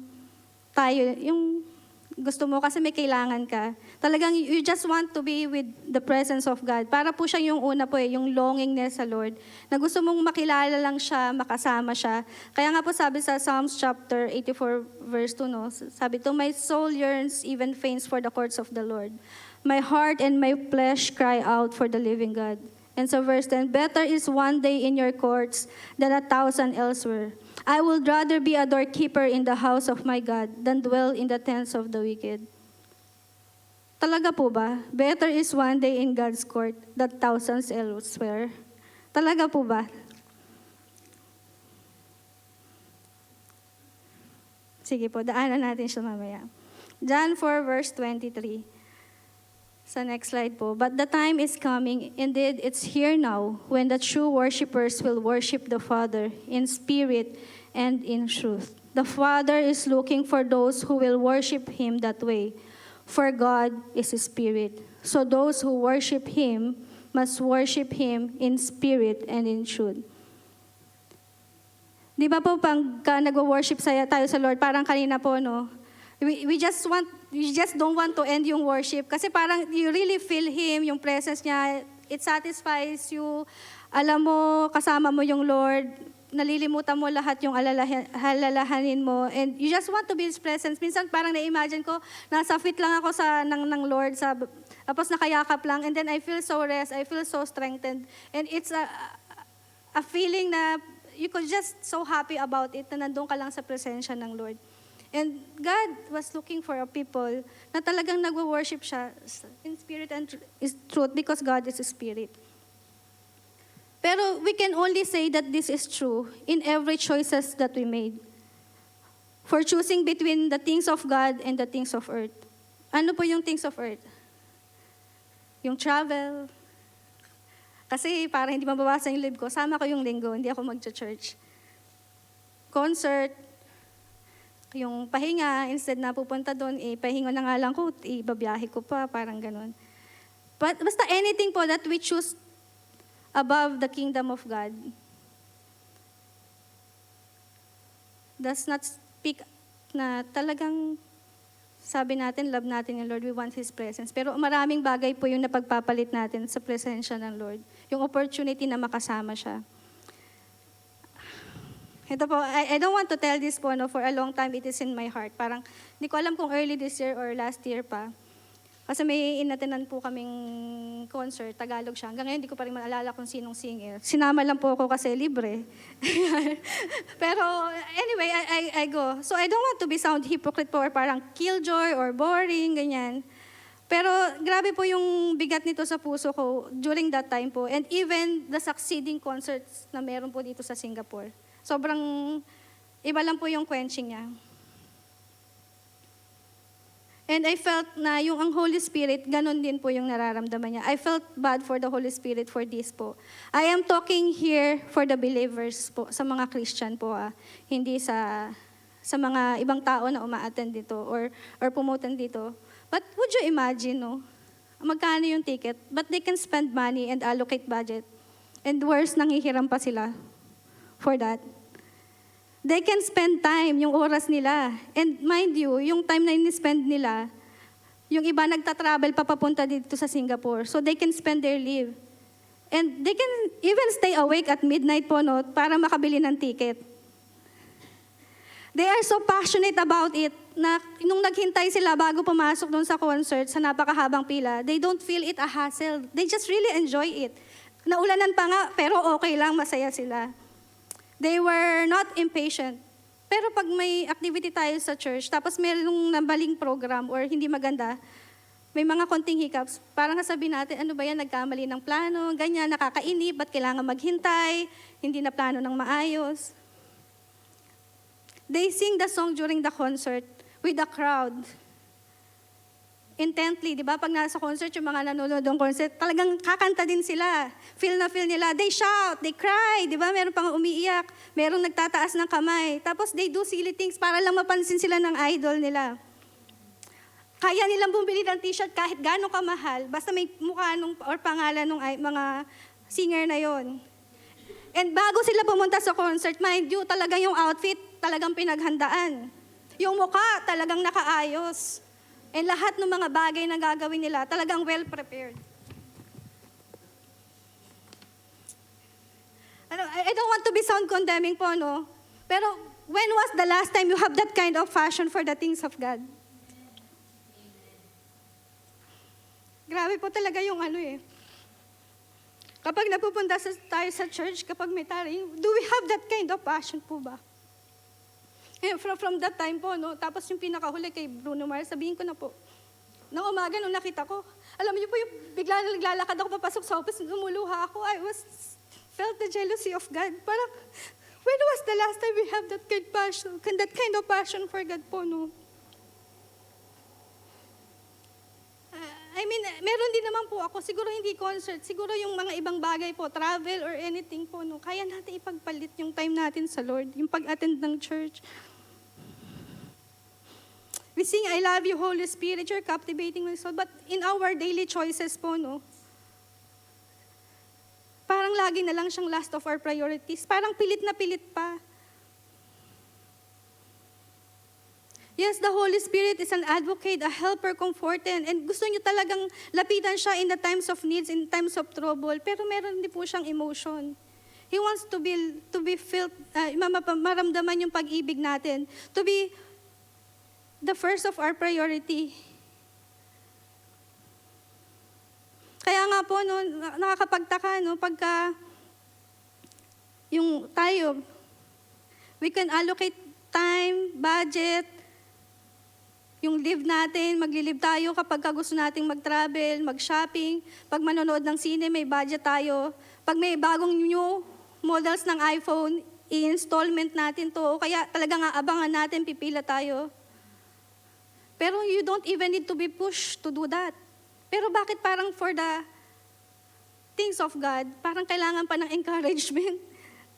gusto mo kasi may kailangan ka. Talagang you just want to be with the presence of God. Para po siya yung una po yung longingness sa Lord. Na gusto mong makilala lang siya, makasama siya. Kaya nga po sabi sa Psalms chapter 84 verse 2, no? Sabi to, "My soul yearns, even faints for the courts of the Lord. My heart and my flesh cry out for the living God." And so verse 10, "Better is one day in your courts than 1,000 elsewhere. I would rather be a doorkeeper in the house of my God than dwell in the tents of the wicked." Talaga po ba? Better is one day in God's court than thousands elsewhere. Talaga po ba? Sige po, daanan natin siya mamaya. John 4 verse 23. Sa next slide po. "But the time is coming, indeed it's here now, when the true worshipers will worship the Father in spirit and in truth. The Father is looking for those who will worship Him that way, for God is a spirit. So those who worship Him must worship Him in spirit and in truth." Di ba po pagka nag-worship tayo sa Lord, parang kanina po, no? We just don't want to end yung worship kasi parang you really feel Him, yung presence niya, it satisfies you. Alam mo, kasama mo yung Lord, nalilimutan mo lahat yung alalahanin mo, and you just want to be His presence. Minsan parang na-imagine ko, nasa feet lang ako ng Lord, tapos nakayakap lang, and then I feel so rest, I feel so strengthened, and it's a feeling na you could just so happy about it, na nandun ka lang sa presensya ng Lord. And God was looking for a people na talagang nagwo-worship siya in spirit and truth because God is a spirit. Pero we can only say that this is true in every choices that we made. For choosing between the things of God and the things of earth. Ano po yung things of earth? Yung travel. Kasi para hindi mabawasan yung live ko, sama ko yung linggo, hindi ako mag-church. Concert, yung pahinga, instead na pupunta doon, pahinga na nga lang ko, babiyahe ko pa, parang ganun. But basta anything po that we choose above the kingdom of God does not speak na talagang sabi natin, love natin yung Lord, we want His presence. Pero maraming bagay po yung napagpapalit natin sa presensya ng Lord. Yung opportunity na makasama siya. Ito po, I don't want to tell this po, no, for a long time it is in my heart. Parang, hindi ko alam kung early this year or last year pa. Kasi may inatinan po kaming concert, Tagalog siya. Hanggang ngayon, hindi ko pa rin maalala kung sinong singer. Sinama lang po ako kasi libre. Pero anyway, I go. So I don't want to be sound hypocrite po or parang killjoy or boring, ganyan. Pero grabe po yung bigat nito sa puso ko during that time po. And even the succeeding concerts na meron po dito sa Singapore. Sobrang iba lang po yung quenching niya. And I felt na yung ang Holy Spirit, ganun din po yung nararamdaman niya. I felt bad for the Holy Spirit for this po. I am talking here for the believers po, sa mga Christian po, hindi sa mga ibang tao na uma-attend dito or pumutan dito. But would you imagine, no? Magkano yung ticket? But they can spend money and allocate budget. And worse, nanghihiram pa sila for that. They can spend time, yung oras nila. And mind you, yung time na in-spend nila, yung iba nagta-travel pa papunta dito sa Singapore. So they can spend their leave. And they can even stay awake at midnight po, no, para makabili ng ticket. They are so passionate about it na nung naghintay sila bago pumasok dun sa concert sa napakahabang pila, they don't feel it a hassle. They just really enjoy it. Naulanan pa nga, pero okay lang, masaya sila. They were not impatient. Pero pag may activity tayo sa church, tapos mayroong nabaling program or hindi maganda, may mga konting hiccups, parang sabihin natin, ano ba yan, nagkamali ng plano, ganyan, nakakainip, ba't kailangan maghintay, hindi na plano ng maayos. They sing the song during the concert with the crowd. Intently, di ba? Pag nasa concert, yung mga nanonood ng concert, talagang kakanta din sila. Feel na feel nila. They shout, they cry, di ba? Meron pang umiiyak, merong nagtataas ng kamay. Tapos they do silly things para lang mapansin sila ng idol nila. Kaya nilang bumili ng t-shirt kahit gano'ng kamahal, basta may mukha or pangalan ng mga singer na yon. And bago sila pumunta sa concert, mind you, talagang yung outfit, talagang pinaghandaan. Yung mukha, talagang nakaayos. And lahat ng mga bagay na gagawin nila, talagang well-prepared. I don't want to be sound condemning po, no? Pero when was the last time you have that kind of passion for the things of God? Grabe po talaga yung Kapag napupunta tayo sa church, kapag may taring, do we have that kind of passion po ba? From that time po, no? Tapos yung pinakahuli kay Bruno Mars, sabihin ko na po, nang umaga nung nakita ko, alam niyo po yung bigla na naglalakad ako papasok sa office, umuluha ako, felt the jealousy of God. Parang, when was the last time we have that kind of passion for God po, no? Meron din naman po ako, siguro hindi concert, siguro yung mga ibang bagay po, travel or anything po, no? Kaya natin ipagpalit yung time natin sa Lord, yung pag-attend ng church. We sing, I love you, Holy Spirit, you're captivating my soul. But in our daily choices po, no? Parang lagi na lang siyang last of our priorities. Parang pilit na pilit pa. Yes, the Holy Spirit is an advocate, a helper, comforter, and gusto niyo talagang lapitan siya in the times of needs, in times of trouble. Pero meron din po siyang emotion. He wants to be felt, maramdaman yung pag-ibig natin, to be the first of our priority. Kaya nga po, no, nakakapagtaka, no, pagka yung tayo, we can allocate time, budget, yung leave natin, magli-leave tayo kapag gusto nating mag-travel, mag-shopping. Pag manonood ng sine, may budget tayo. Pag may bagong new models ng iPhone, i-installment natin to. Kaya talagang aabangan natin, pipila tayo. Pero you don't even need to be pushed to do that. Pero bakit parang for the things of God, parang kailangan pa ng encouragement?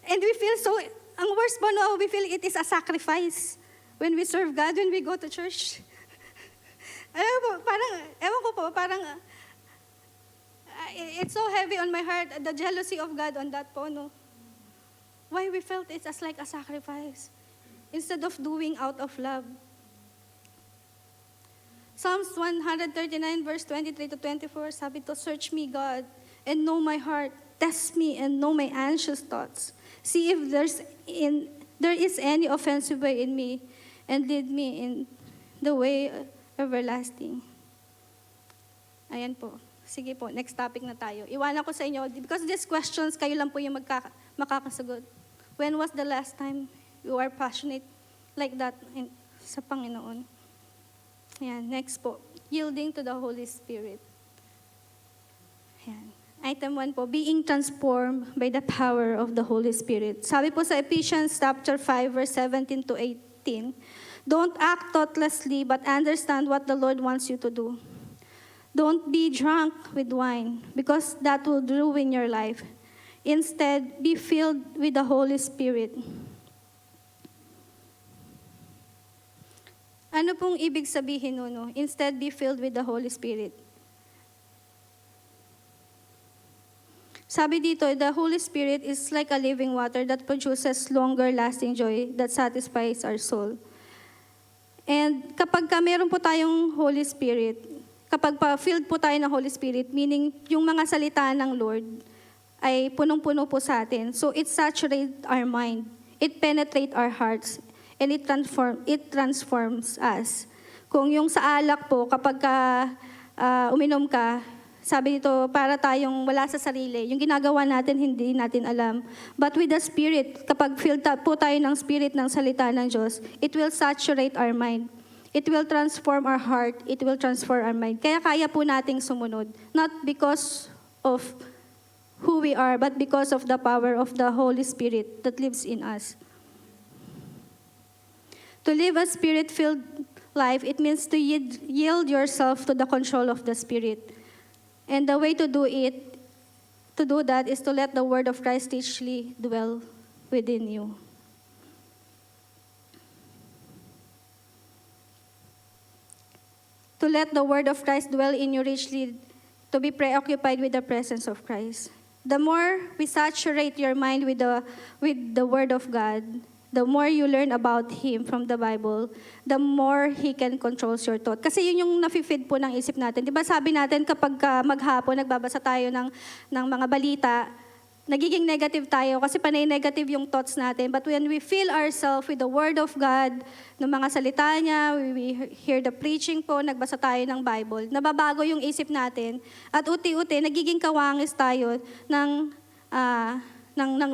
And we feel so, ang worst po, no, we feel it is a sacrifice when we serve God, when we go to church. Ewan ko po, it's so heavy on my heart, the jealousy of God on that po, no? Why we felt it's as like a sacrifice instead of doing out of love. Psalms 139 verse 23 to 24, sabi to, search me, God, and know my heart. Test me and know my anxious thoughts. See if there's there is any offensive way in me, and lead me in the way everlasting. Ayan po. Sige po, next topic na tayo. Iwanan ko sa inyo, because these questions, kayo lang po yung makakasagot. When was the last time you are passionate like that sa Panginoon? Ayan, next po. Yielding to the Holy Spirit. Ayan. Item 1 po, being transformed by the power of the Holy Spirit. Sabi po sa Ephesians chapter 5, verse 17 to 18, don't act thoughtlessly, but understand what the Lord wants you to do. Don't be drunk with wine, because that will ruin your life. Instead, be filled with the Holy Spirit. Ano pong ibig sabihin nun? No? Instead, be filled with the Holy Spirit. Sabi dito, the Holy Spirit is like a living water that produces longer lasting joy that satisfies our soul. And kapag meron po tayong Holy Spirit, kapag filled po tayo ng Holy Spirit, meaning yung mga salita ng Lord ay punong-puno po sa atin. So it saturates our mind, it penetrates our hearts, and it transforms us. Kung yung sa alak po, kapag uminom ka, sabi dito, para tayong wala sa sarili. Yung ginagawa natin, hindi natin alam. But with the Spirit, kapag filled po tayo ng Spirit ng salita ng Diyos, it will saturate our mind. It will transform our heart. It will transform our mind. Kaya kaya po nating sumunod. Not because of who we are, but because of the power of the Holy Spirit that lives in us. To live a Spirit-filled life, it means to yield yourself to the control of the Spirit. And the way to do that is to let the word of Christ richly dwell within you. To let the word of Christ dwell in you richly, to be preoccupied with the presence of Christ. The more we saturate your mind with the word of God, the more you learn about Him from the Bible, the more He can control your thought. Kasi yun yung nafe-feed po ng isip natin. Di ba sabi natin kapag maghapon, nagbabasa tayo ng mga balita, nagiging negative tayo kasi panay negative yung thoughts natin. But when we fill ourselves with the Word of God, ng mga salita niya, we hear the preaching po, nagbasa tayo ng Bible, nababago yung isip natin, at uti-uti, nagiging kawangis tayo ng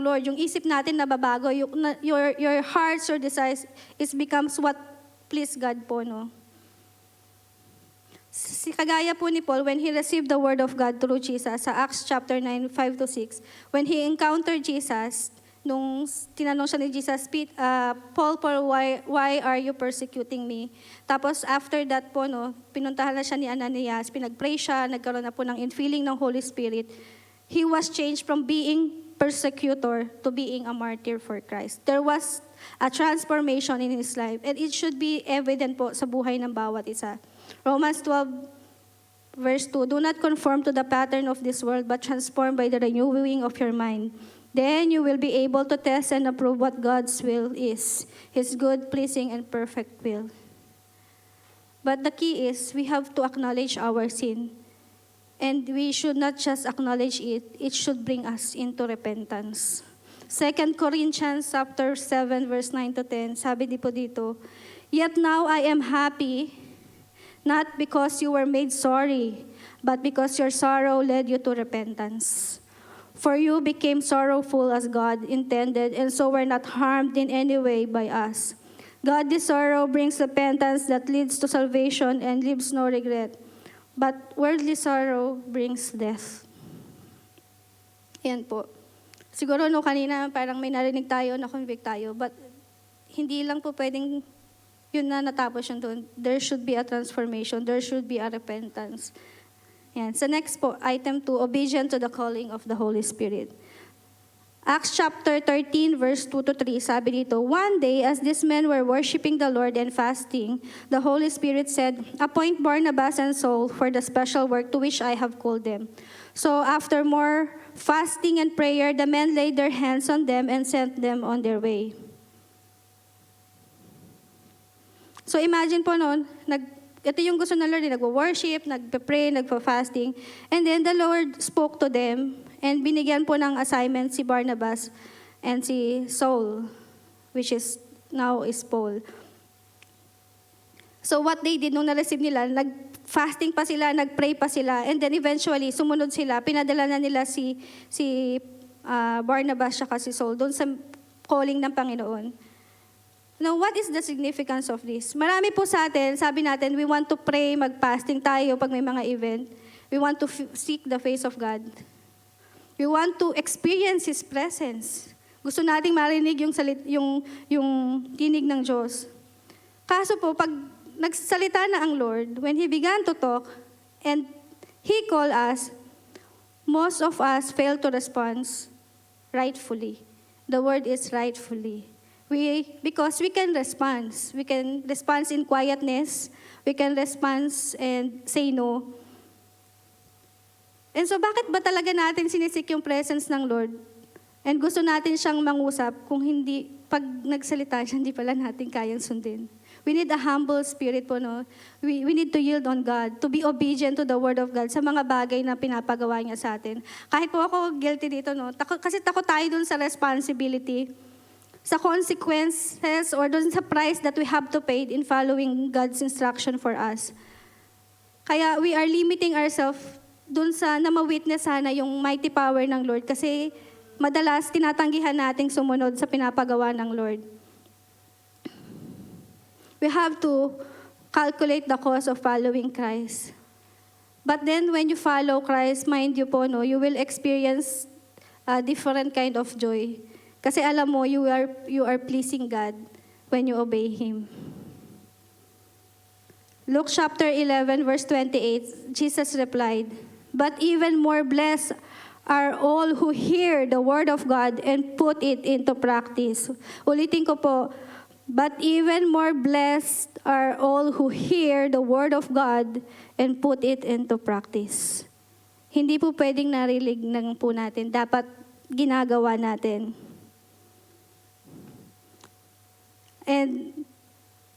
Lord, yung isip natin nababago, your hearts, your desires, becomes what please God po, no? Kagaya po ni Paul, when he received the word of God through Jesus, sa Acts chapter 9, 5-6, when he encountered Jesus, nung tinanong siya ni Jesus, Paul, why are you persecuting me? Tapos after that po, no, pinuntahan na siya ni Ananias, pinag-pray siya, nagkaroon na po ng infilling ng Holy Spirit. He was changed from being persecutor to being a martyr for Christ. There was a transformation in his life, and it should be evident po sa buhay ng bawat isa. Romans 12, verse 2, do not conform to the pattern of this world, but transform by the renewing of your mind. Then you will be able to test and approve what God's will is, His good, pleasing, and perfect will. But the key is, we have to acknowledge our sin. And we should not just acknowledge it, it should bring us into repentance. 2 Corinthians chapter 7, verse 9-10, sabi di po dito, yet now I am happy, not because you were made sorry, but because your sorrow led you to repentance. For you became sorrowful as God intended, and so were not harmed in any way by us. Godly sorrow brings repentance that leads to salvation and leaves no regret. But worldly sorrow brings death. Yan po. Siguro no kanina parang may narinig tayo, na-convict tayo, but hindi lang po pwedeng yun na natapos yun doon. There should be a transformation. There should be a repentance. Yan. So next po, item 2, obedient to the calling of the Holy Spirit. Acts chapter 13, verse 2-3, sabi dito, one day, as these men were worshiping the Lord and fasting, the Holy Spirit said, appoint Barnabas and Saul for the special work to which I have called them. So after more fasting and prayer, the men laid their hands on them and sent them on their way. So imagine po noon, ito yung gusto ng Lord, nagwo-worship, nagpe-pray, nagpa-fasting, and then the Lord spoke to them, and binigyan po ng assignment si Barnabas and si Saul. which is now is Paul. So what they did nung na-receive nila, nag-fasting pa sila, nag-pray pa sila, and then eventually, sumunod sila, pinadala na nila si Barnabas siya si Saul doon sa calling ng Panginoon. Now, what is the significance of this? Marami po sa atin, sabi natin, we want to pray, mag-fasting tayo pag may mga event. We want to seek the face of God. We want to experience His presence. Gusto nating marinig yung tinig ng Diyos. Kaso po, pag nagsalita na ang Lord, when He began to talk, and He called us, most of us fail to respond rightfully. The word is rightfully. Because we can respond. We can respond in quietness. We can respond and say no. And so bakit ba talaga natin sinisik yung presence ng Lord? And gusto natin siyang mangusap kung hindi, pag nagsalita siya, hindi pala natin kayang sundin. We need a humble spirit po, no? We need to yield on God, to be obedient to the Word of God sa mga bagay na pinapagawa niya sa atin. Kahit po ako guilty dito, no? Kasi takot tayo dun sa responsibility, sa consequences, or dun sa price that we have to pay in following God's instruction for us. Kaya we are limiting ourselves dun sa na ma-witness sana yung mighty power ng Lord kasi madalas tinatanggihan nating sumunod sa pinapagawa ng Lord. We have to calculate the cost of following Christ. But then when you follow Christ, mind you po, no, you will experience a different kind of joy. Kasi alam mo, you are pleasing God when you obey Him. Luke chapter 11, verse 28, Jesus replied, "But even more blessed are all who hear the word of God and put it into practice." Ulitin ko po, but even more blessed are all who hear the word of God and put it into practice. Hindi po pwedeng narinig lang po natin. Dapat ginagawa natin. And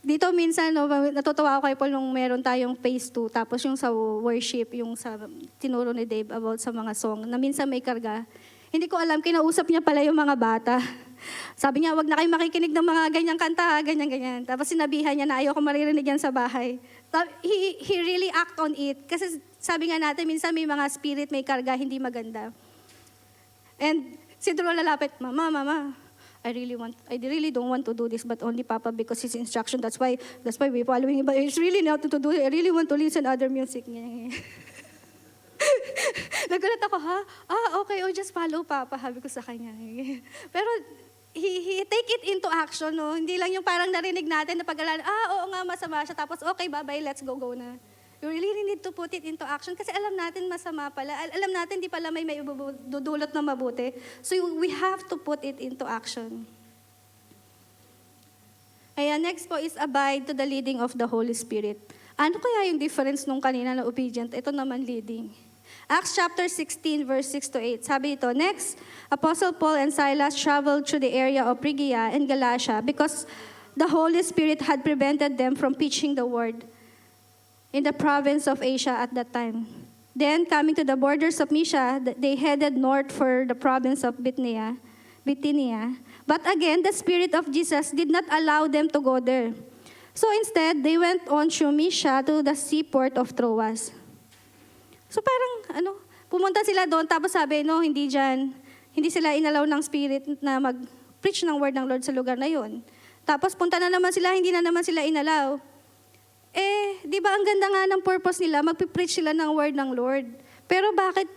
dito minsan, no, natutuwa ako kay Paul nung meron tayong phase 2, tapos yung sa worship, yung sa tinuro ni Dave about sa mga song, na minsan may karga. Hindi ko alam, kinausap niya pala yung mga bata. Sabi niya, wag na kayo makikinig ng mga ganyang kanta, ganyan-ganyan. Tapos sinabihan niya na ayoko maririnig yan sa bahay. He really act on it. Kasi sabi nga natin, minsan may mga spirit, may karga, hindi maganda. And si Drew lalapit, Mama, I really don't want to do this, but only Papa because his instruction. That's why we're following. But it's really not to do it. I really want to listen other music. Nagulat ako, ha? Okay, just follow Papa, sabi ko sa kanya. Pero he take it into action, no? Hindi lang yung parang narinig natin na pag-alalan, oo nga, masama siya, tapos okay, bye-bye, let's go na. You really need to put it into action kasi alam natin masama pala. Alam natin di pala may dudulot na mabuti. So we have to put it into action. Ayan, next po is abide to the leading of the Holy Spirit. Ano kaya yung difference nung kanina na obedient? Ito naman leading. Acts chapter 16, verse 6 to 8. Sabi ito, next, Apostle Paul and Silas traveled through the area of Phrygia and Galatia because the Holy Spirit had prevented them from preaching the word in the province of Asia at that time. Then, coming to the borders of Mysia, they headed north for the province of Bithynia. But again, the Spirit of Jesus did not allow them to go there. So instead, they went on through Mysia to the seaport of Troas. So parang, pumunta sila doon, tapos sabi, no, hindi sila inalaw ng Spirit na mag-preach ng word ng Lord sa lugar na yun. Tapos punta na naman sila, hindi na naman sila inalaw. Di ba ang ganda nga ng purpose nila, magpipreach sila ng word ng Lord. Pero bakit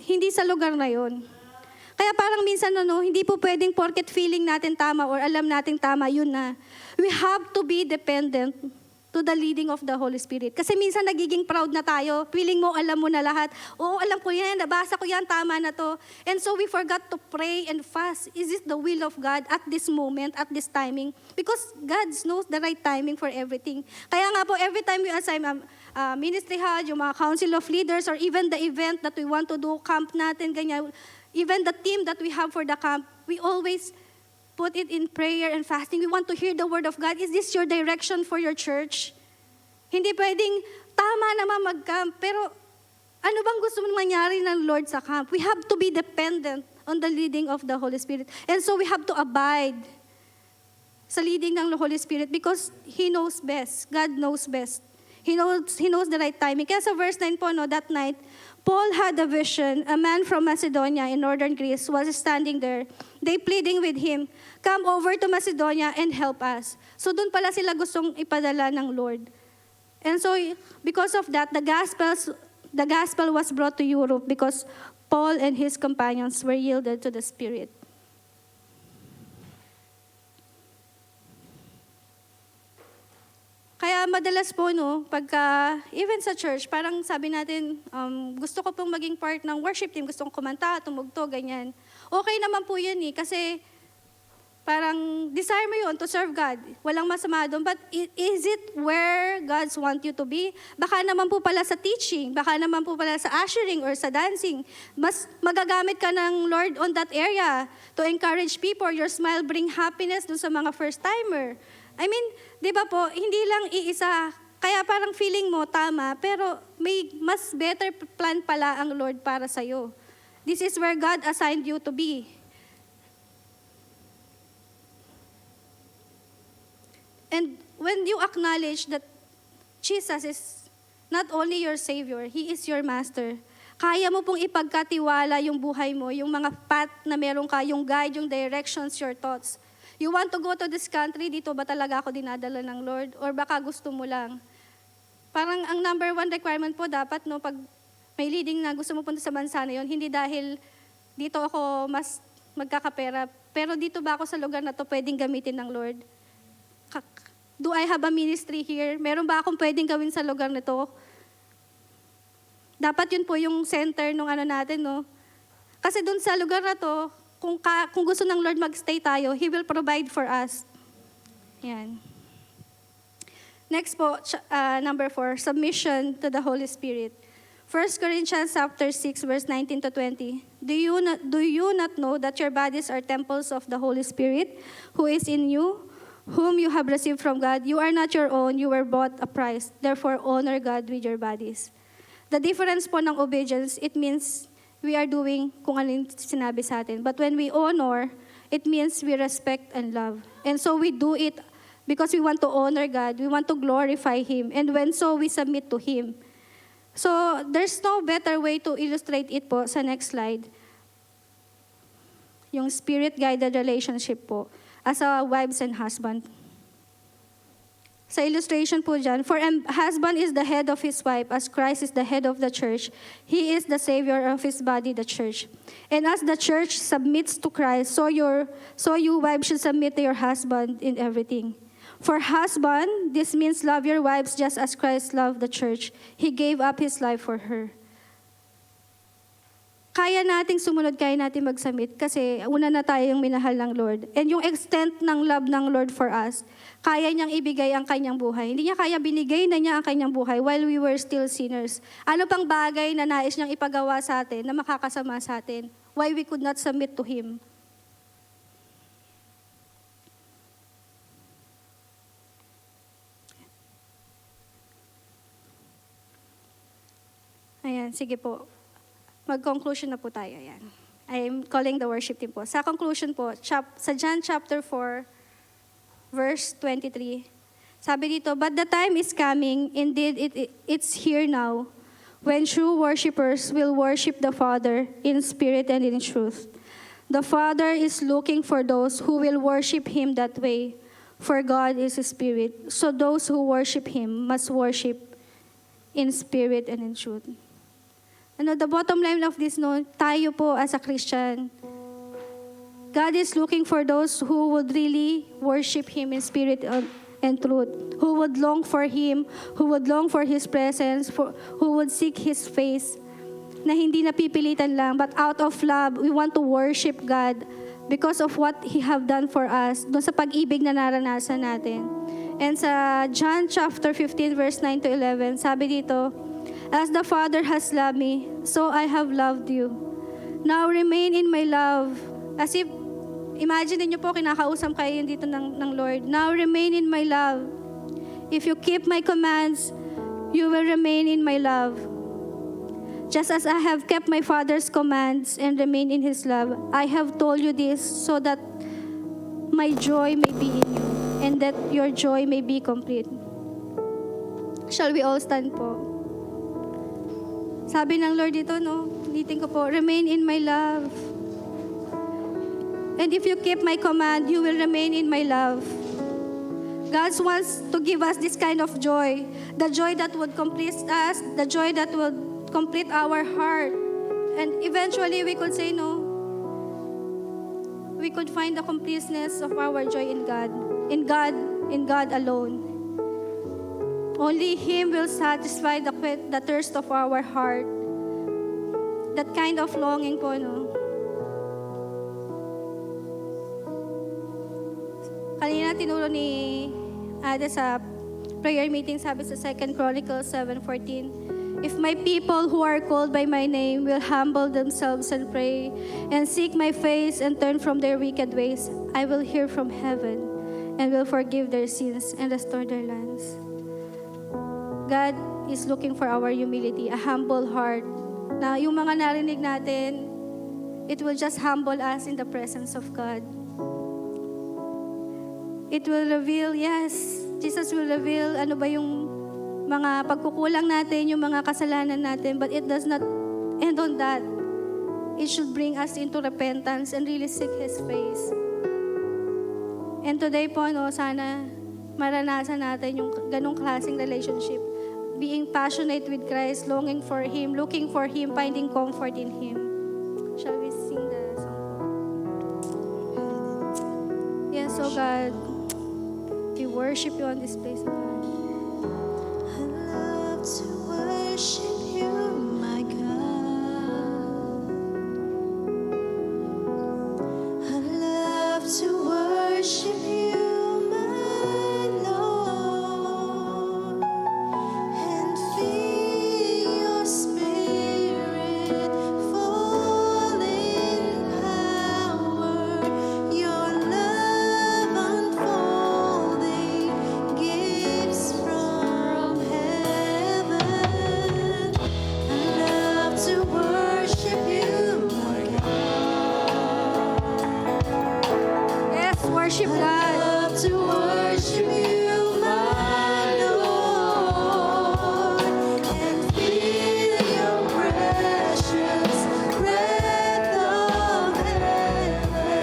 hindi sa lugar na yon? Kaya parang minsan, hindi po pwedeng porket feeling natin tama or alam natin tama, yun na. We have to be dependent to the leading of the Holy Spirit. Kasi minsan nagiging proud na tayo. Feeling mo, alam mo na lahat. Oo, alam ko yan, nabasa ko yan, tama na to. And so we forgot to pray and fast. Is it the will of God at this moment, at this timing? Because God knows the right timing for everything. Kaya nga po, every time we assign ministry hall, yung mga council of leaders, or even the event that we want to do, camp natin, ganyan, even the team that we have for the camp, we always put it in prayer and fasting. We want to hear the word of God. Is this your direction for your church? Hindi pwedeng tama naman mag-camp, pero ano bang gusto mong mangyari ng Lord sa camp? We have to be dependent on the leading of the Holy Spirit. And so we have to abide sa leading ng Holy Spirit because He knows best. God knows best. He knows the right timing. Kaya sa verse 9 po, no, that night, Paul had a vision. A man from Macedonia in northern Greece was standing there. They pleading with him, come over to Macedonia and help us. So doon pala sila gustong ipadala ng Lord. And so because of that, the gospel was brought to Europe because Paul and his companions were yielded to the Spirit. Kaya madalas po, no, pagka, even sa church, parang sabi natin, gusto ko pong maging part ng worship team, gusto kong kumanta, tumugto, ganyan. Okay naman po yun kasi parang desire mo yun to serve God. Walang masama doon. But is it where God wants you to be? Baka naman po pala sa teaching, baka naman po pala sa ushering or sa dancing. Mas magagamit ka ng Lord on that area to encourage people. Your smile bring happiness doon sa mga first-timer. I mean, di ba po, hindi lang iisa. Kaya parang feeling mo tama, pero may mas better plan pala ang Lord para sa'yo. This is where God assigned you to be. And when you acknowledge that Jesus is not only your Savior, He is your Master, kaya mo pong ipagkatiwala yung buhay mo, yung mga path na meron ka, yung guide, yung directions, your thoughts. You want to go to this country, dito ba talaga ako dinadala ng Lord? Or baka gusto mo lang? Parang ang number one requirement po dapat, no, pag may leading na gusto mo punta sa bansa na yun, hindi dahil dito ako mas magkakapera, pero dito ba ako sa lugar na to pwedeng gamitin ng Lord? Do I have a ministry here? Meron ba akong pwedeng gawin sa lugar na to? Dapat yun po yung center ng ano natin, no? Kasi dun sa lugar na to, kung gusto ng Lord mag-stay tayo, He will provide for us. Yan. Next po, number 4, submission to the Holy Spirit. 1 Corinthians chapter 6, verse 19 to 20. Do you not know that your bodies are temples of the Holy Spirit, who is in you, whom you have received from God? You are not your own, you were bought a price. Therefore, honor God with your bodies. The difference po ng obedience, it means we are doing kung ano yung sinabi sa atin. But when we honor, it means we respect and love. And so we do it because we want to honor God. We want to glorify Him. And when so, we submit to Him. So there's no better way to illustrate it po sa next slide. Yung spirit-guided relationship po as a wives and husband. Sa illustration po dyan, for a husband is the head of his wife, as Christ is the head of the church. He is the Savior of His body, the church. And as the church submits to Christ, so you wives should submit to your husband in everything. For husband, this means love your wives just as Christ loved the church. He gave up His life for her. Kaya nating sumunod, kaya nating mag-submit kasi una na tayong minahal ng Lord. And yung extent ng love ng Lord for us, kaya niyang ibigay ang kanyang buhay. Hindi niya kaya binigay na niya ang kanyang buhay while we were still sinners. Ano pang bagay na nais niyang ipagawa sa atin, na makakasama sa atin? Why we could not submit to Him? Ayan, sige po. Mag-conclusion na po tayo. Ayan. I'm calling the worship team po. Sa conclusion po, sa John chapter 4, verse 23, sabi dito, but the time is coming, indeed it's here now, when true worshipers will worship the Father in spirit and in truth. The Father is looking for those who will worship Him that way, for God is a spirit. So those who worship Him must worship in spirit and in truth. The bottom line of this, no, tayo po as a Christian, God is looking for those who would really worship Him in spirit and truth, who would long for Him, who would long for His presence, who would seek His face, na hindi napipilitan lang, but out of love, we want to worship God because of what He have done for us, doon sa pag-ibig na naranasan natin. And sa John chapter 15, verse 9 to 11, sabi dito, as the Father has loved me, so I have loved you. Now remain in my love. As if, imagine niyo po, kinakausap kayo dito ng Lord. Now remain in my love. If you keep my commands, you will remain in my love. Just as I have kept my Father's commands and remain in His love, I have told you this so that my joy may be in you and that your joy may be complete. Shall we all stand po? Sabi ng Lord dito, no? Ulitin ko po, remain in my love. And if you keep my command, you will remain in my love. God wants to give us this kind of joy. The joy that would complete us, the joy that will complete our heart. And eventually we could say, no, we could find the completeness of our joy in God. In God alone. Only Him will satisfy the thirst of our heart. That kind of longing po, no? Kanina tinuro ni Ada sa prayer meeting, sabi sa 2 Chronicles 7:14, if my people who are called by my name will humble themselves and pray and seek my face and turn from their wicked ways, I will hear from heaven and will forgive their sins and restore their lands. God is looking for our humility, a humble heart. Na yung mga narinig natin, it will just humble us in the presence of God. It will reveal, yes, Jesus will reveal ano ba yung mga pagkukulang natin, yung mga kasalanan natin, but it does not end on that. It should bring us into repentance and really seek His face. And today po, no, sana maranasan natin yung ganong klaseng relationship. Being passionate with Christ, longing for Him, looking for Him, finding comfort in Him. Shall we sing the song? Yes, oh God, we worship You on this place, God. I love to worship You, my God. I love to worship You, my Lord, and feel Your Spirit fall in power, Your love unfolding gifts from heaven. I love to worship You, my God. Yes, worship I God. love to worship You, my Lord, and feel Your precious breath of heaven,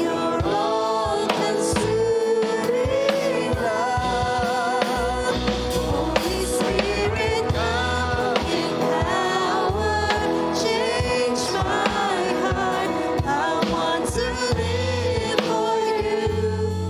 Your all-consuming love. Holy Spirit, come in power, change my heart. I want to live for You.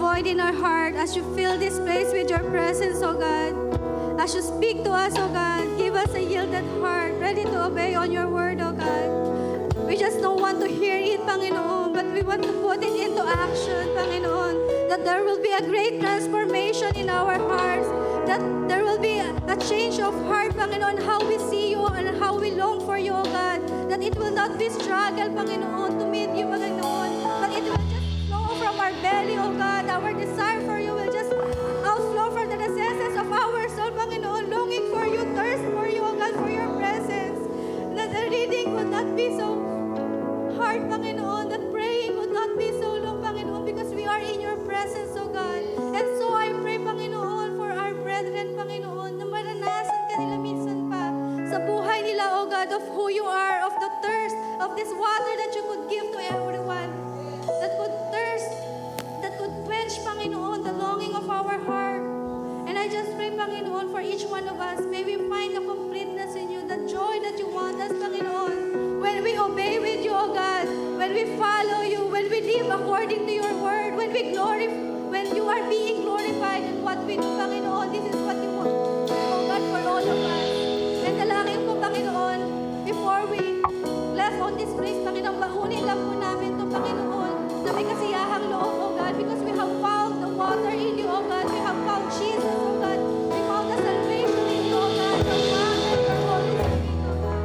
void in our heart as you fill this place with your presence, O God. As you speak to us, O God, give us a yielded heart, ready to obey on your word, O God. We just don't want to hear it, Panginoon, but we want to put it into action, Panginoon, that there will be a great transformation in our hearts, that there will be a change of heart, Panginoon, how we see you and how we long for you, O God, that it will not be struggle, Panginoon, to meet you, Panginoon, but it will just flow from our belly, O God. Our desire for you will just outflow from the recesses of our soul, Panginoon, longing for you, thirst for you, O God, for your presence, that the reading will not be so hard, Panginoon, that praying would not be so long, Panginoon, because we are in your presence, O God. And so I pray, Panginoon, for our brethren, Panginoon, na maranasan ka nila minsan pa sa buhay nila, O God, of who you are, of the thirst, of this water that you could give to everyone, that could thirst, that could quench, Panginoon, the longing of our heart. And I just pray, Panginoon, for each one of us, may we find the completeness in you, the joy that you want us, Panginoon, when we obey with you, O God, when we follow you, when we live according to your word, when you are being glorified in what we do, Panginoon. This is what you want, O God, for all of us. And dalangin ko, Panginoon, before we left on this place, Panginoon, bahunin lang po namin ito, Panginoon, na may kasiyahang loob, O God, because we have found the water in you, O God. We have found Jesus, O God. We found the salvation in you, O God, your Father, your Holy Spirit, O God.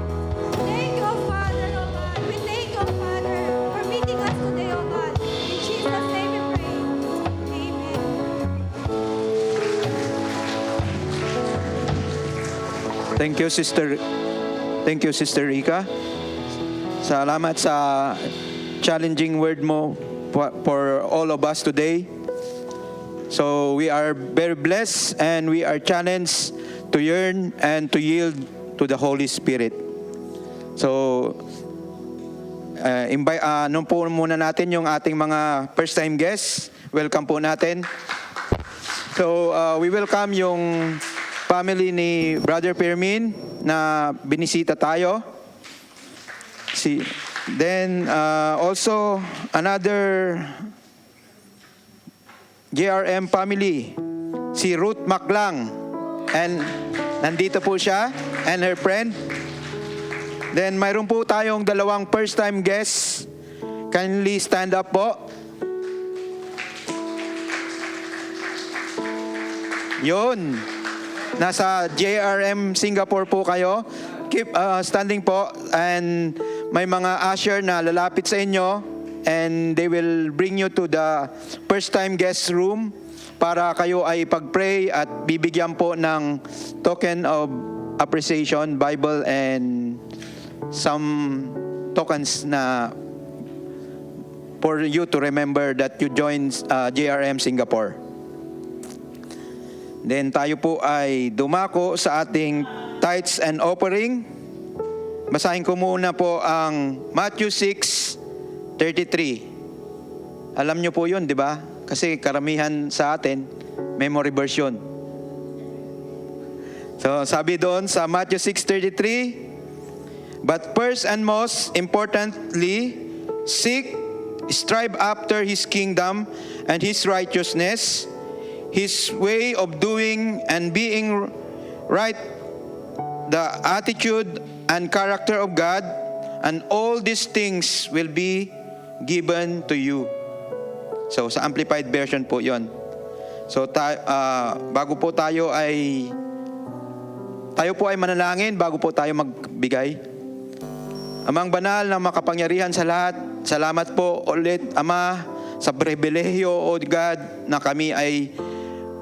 Thank you, O Father, O God. We thank you, O Father, for meeting us today, O God. In Jesus' name we pray. Amen. Thank you, Sister Rika. Salamat sa challenging word mo for all of us today. So we are very blessed and we are challenged to yearn and to yield to the Holy Spirit. So, nung po muna natin yung ating mga first-time guests. Welcome po natin. So, we welcome yung family ni Brother Permin na binisita tayo. Then, also, another JRM family, si Ruth Maclang. And nandito po siya and her friend. Then, mayroon po tayong dalawang first-time guests. Kindly stand up po. Yun. Nasa JRM Singapore po kayo. Keep standing po. And may mga usher na lalapit sa inyo. And they will bring you to the first-time guest room para kayo ay pag-pray at bibigyan po ng token of appreciation, Bible, and some tokens na for you to remember that you joined JRM Singapore. Then tayo po ay dumako sa ating tithes and offering. Basahin ko muna po ang Matthew 6:33. Alam nyo po yun, di ba? Kasi karamihan sa atin, memory version. So sabi doon sa Matthew 6:33, but first and most importantly, strive after His kingdom and His righteousness, His way of doing and being right, the attitude and character of God, and all these things will be given to you. So, sa Amplified Version po yon. So, bago po tayo ay manalangin, bago po tayo magbigay. Amang banal na makapangyarihan sa lahat, salamat po ulit, Ama, sa pribilehiyo, O God, na kami ay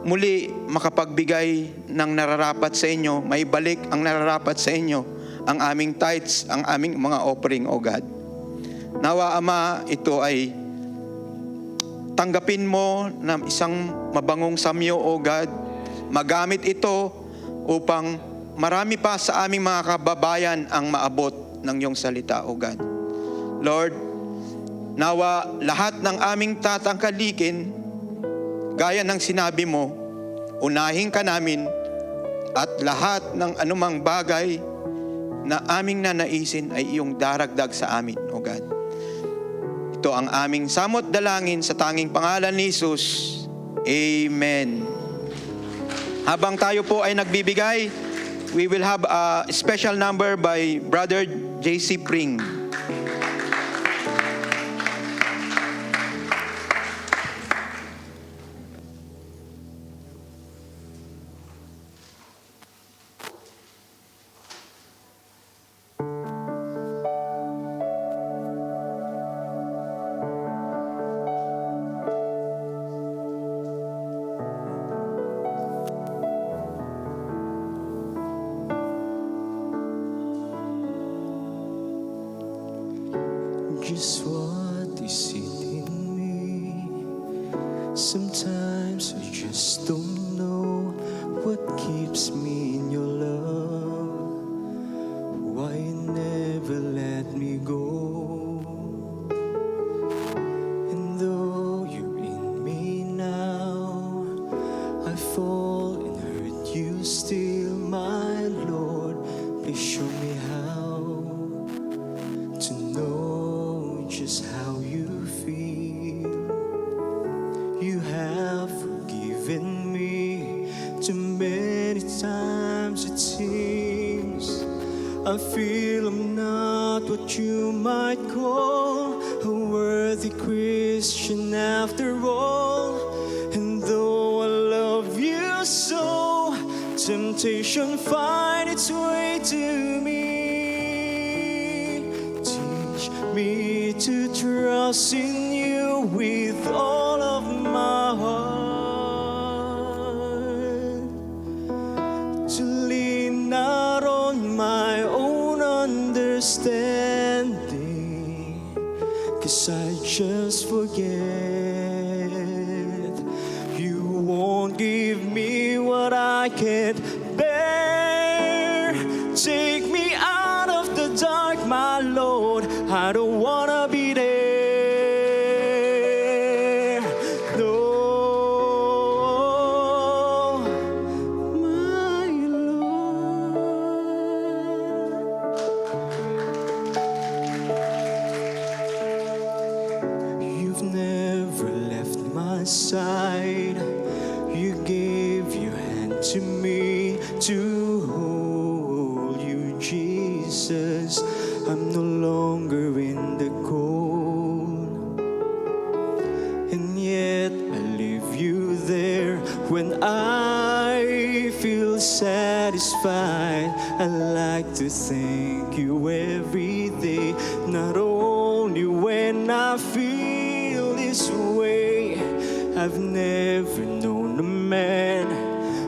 muli makapagbigay ng nararapat sa inyo, may balik ang nararapat sa inyo, ang aming tithes, ang aming mga offering, O God. Nawa, Ama, ito ay tanggapin mo ng isang mabangong samyo, O God. Magamit ito upang marami pa sa aming mga kababayan ang maabot ng iyong salita, O God. Lord, nawa lahat ng aming tatangkalikin, gaya ng sinabi mo, unahin ka namin at lahat ng anumang bagay na aming nanaisin ay iyong daragdag sa amin, O God. Ito ang aming samot dalangin sa tanging pangalan ni Jesus. Amen. Habang tayo po ay nagbibigay, we will have a special number by Brother JC Pring. Just what is it in me? Sometimes I just don't know what keeps me in your love. Why you never let me go? And though you're in me now, I fall and hurt you still, my Lord. Please show me how to know just how you feel. You have forgiven me too many times it seems. I feel I'm not what you might call a worthy Christian after all. And though I love you so, temptation finds its way to me. Me to trust in you with all of my heart, to lean not on my own understanding, 'cause I just forget. You won't give me what I can't bear. Take me out of the dark, my Lord. I don't wanna be there. No, my Lord. You've never left my side. You gave your hand to me to hold you, Jesus. I'm no longer in the cold, and yet I leave you there when I feel satisfied. I like to thank you every day, not only when I feel this way. I've never known a man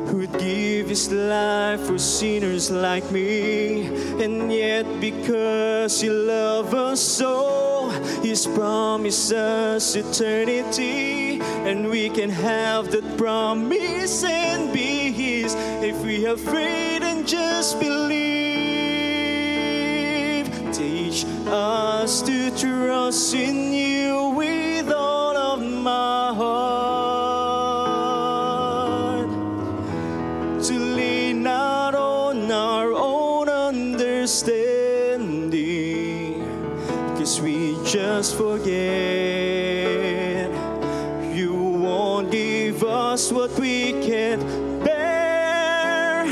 who'd give his life for sinners like me. And yet because you love us so, He's promised us eternity. And we can have that promise and be His if we have faith and just believe. Teach us to trust in you with all of my heart, to lean not on our own understanding, 'cause we just forget. You won't give us what we can't bear.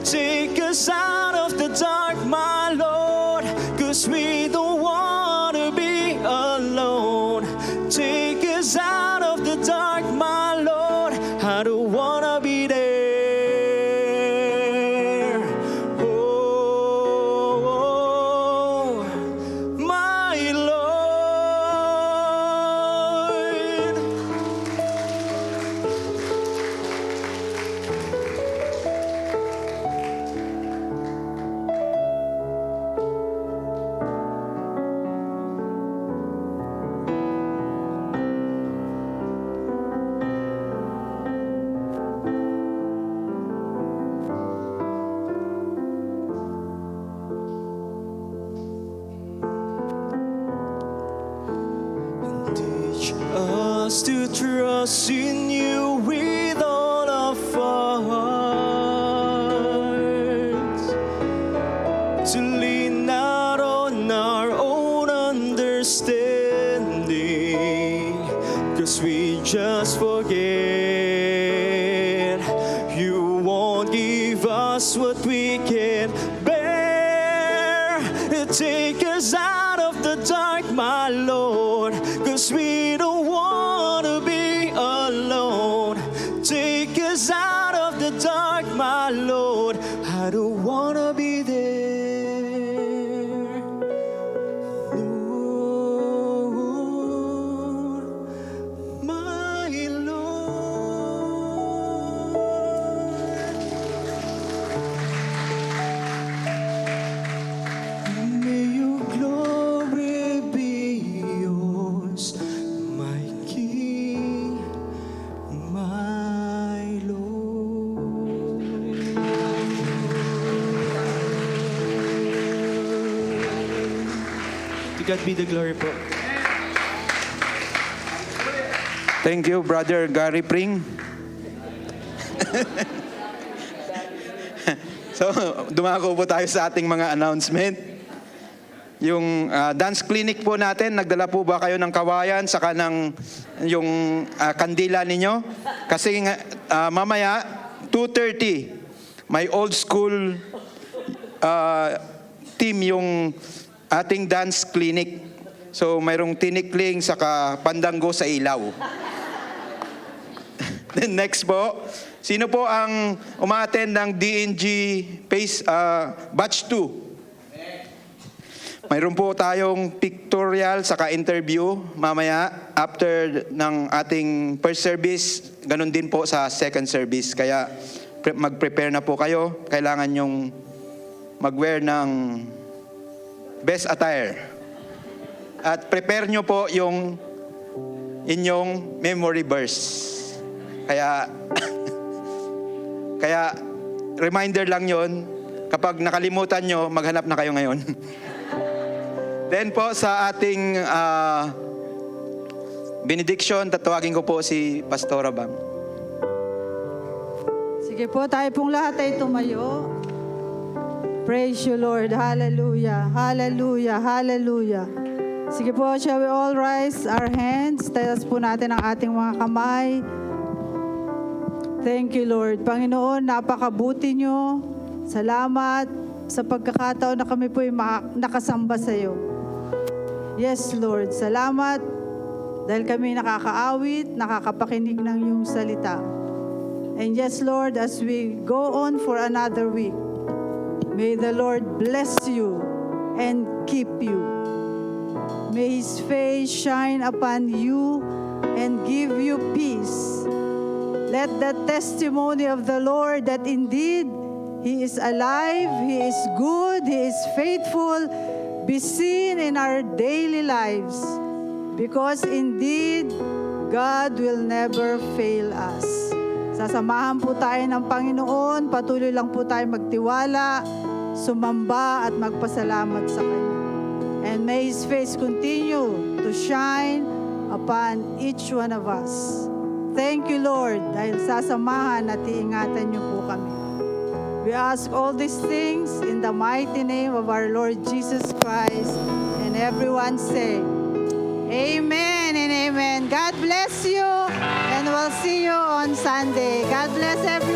Take us out of the dark, my Lord, 'cause we don't want to be alone. Take us out of the dark, my Lord. I don't want to be there. Oh, my Lord. Teach us to trust in you with all of our hearts, to lean not on our own understanding, 'cause we just forget. my Lord, 'cause we don't wanna be alone. Take us out of the dark, my Lord. I don't wanna be there. Lord, my Lord. May your glory be yours, my King, my Lord. To God be the glory po. Thank you, Brother Gary Pring. So, dumako po tayo sa ating mga announcement. Yung dance clinic po natin, nagdala po ba kayo ng kawayan saka ng yung kandila ninyo? Kasi mamaya, 2:30, may old school team yung ating dance clinic. So, mayroong tinikling saka pandanggo sa ilaw. Then next po, sino po ang umaattend ng DNG Batch 2? Mayroon po tayong pictorial saka interview mamaya after ng ating first service. Ganun din po sa second service. Kaya mag-prepare na po kayo. Kailangan yung mag-wear ng best attire. At prepare nyo po yung inyong memory verse. Kaya reminder lang yon. Kapag nakalimutan nyo, maghanap na kayo ngayon. Then po sa ating benediction, tatawagin ko po si Pastora Bam. Sige po, tayo pong lahat ay tumayo. Praise you, Lord. Hallelujah. Hallelujah. Hallelujah. Sige po, shall we all rise our hands? Taas po natin ang ating mga kamay. Thank you, Lord. Panginoon, napakabuti nyo. Salamat sa pagkakataon na kami po ay nakasamba sa iyo. Yes, Lord. Salamat dahil kami nakakaawit, nakakapakinig ng iyong salita. And yes, Lord, as we go on for another week, may the Lord bless you and keep you. May His face shine upon you and give you peace. Let the testimony of the Lord that indeed He is alive, He is good, He is faithful, be seen in our daily lives. Because indeed, God will never fail us. Sasamahan po tayo ng Panginoon, patuloy lang po tayo magtiwala, sumamba at magpasalamat sa Kanya. And may His face continue to shine upon each one of us. Thank you, Lord, dahil sasamahan at iingatan niyo po kami. We ask all these things in the mighty name of our Lord Jesus Christ. And everyone say, Amen and amen. God bless you, and we'll see you on Sunday. God bless everyone.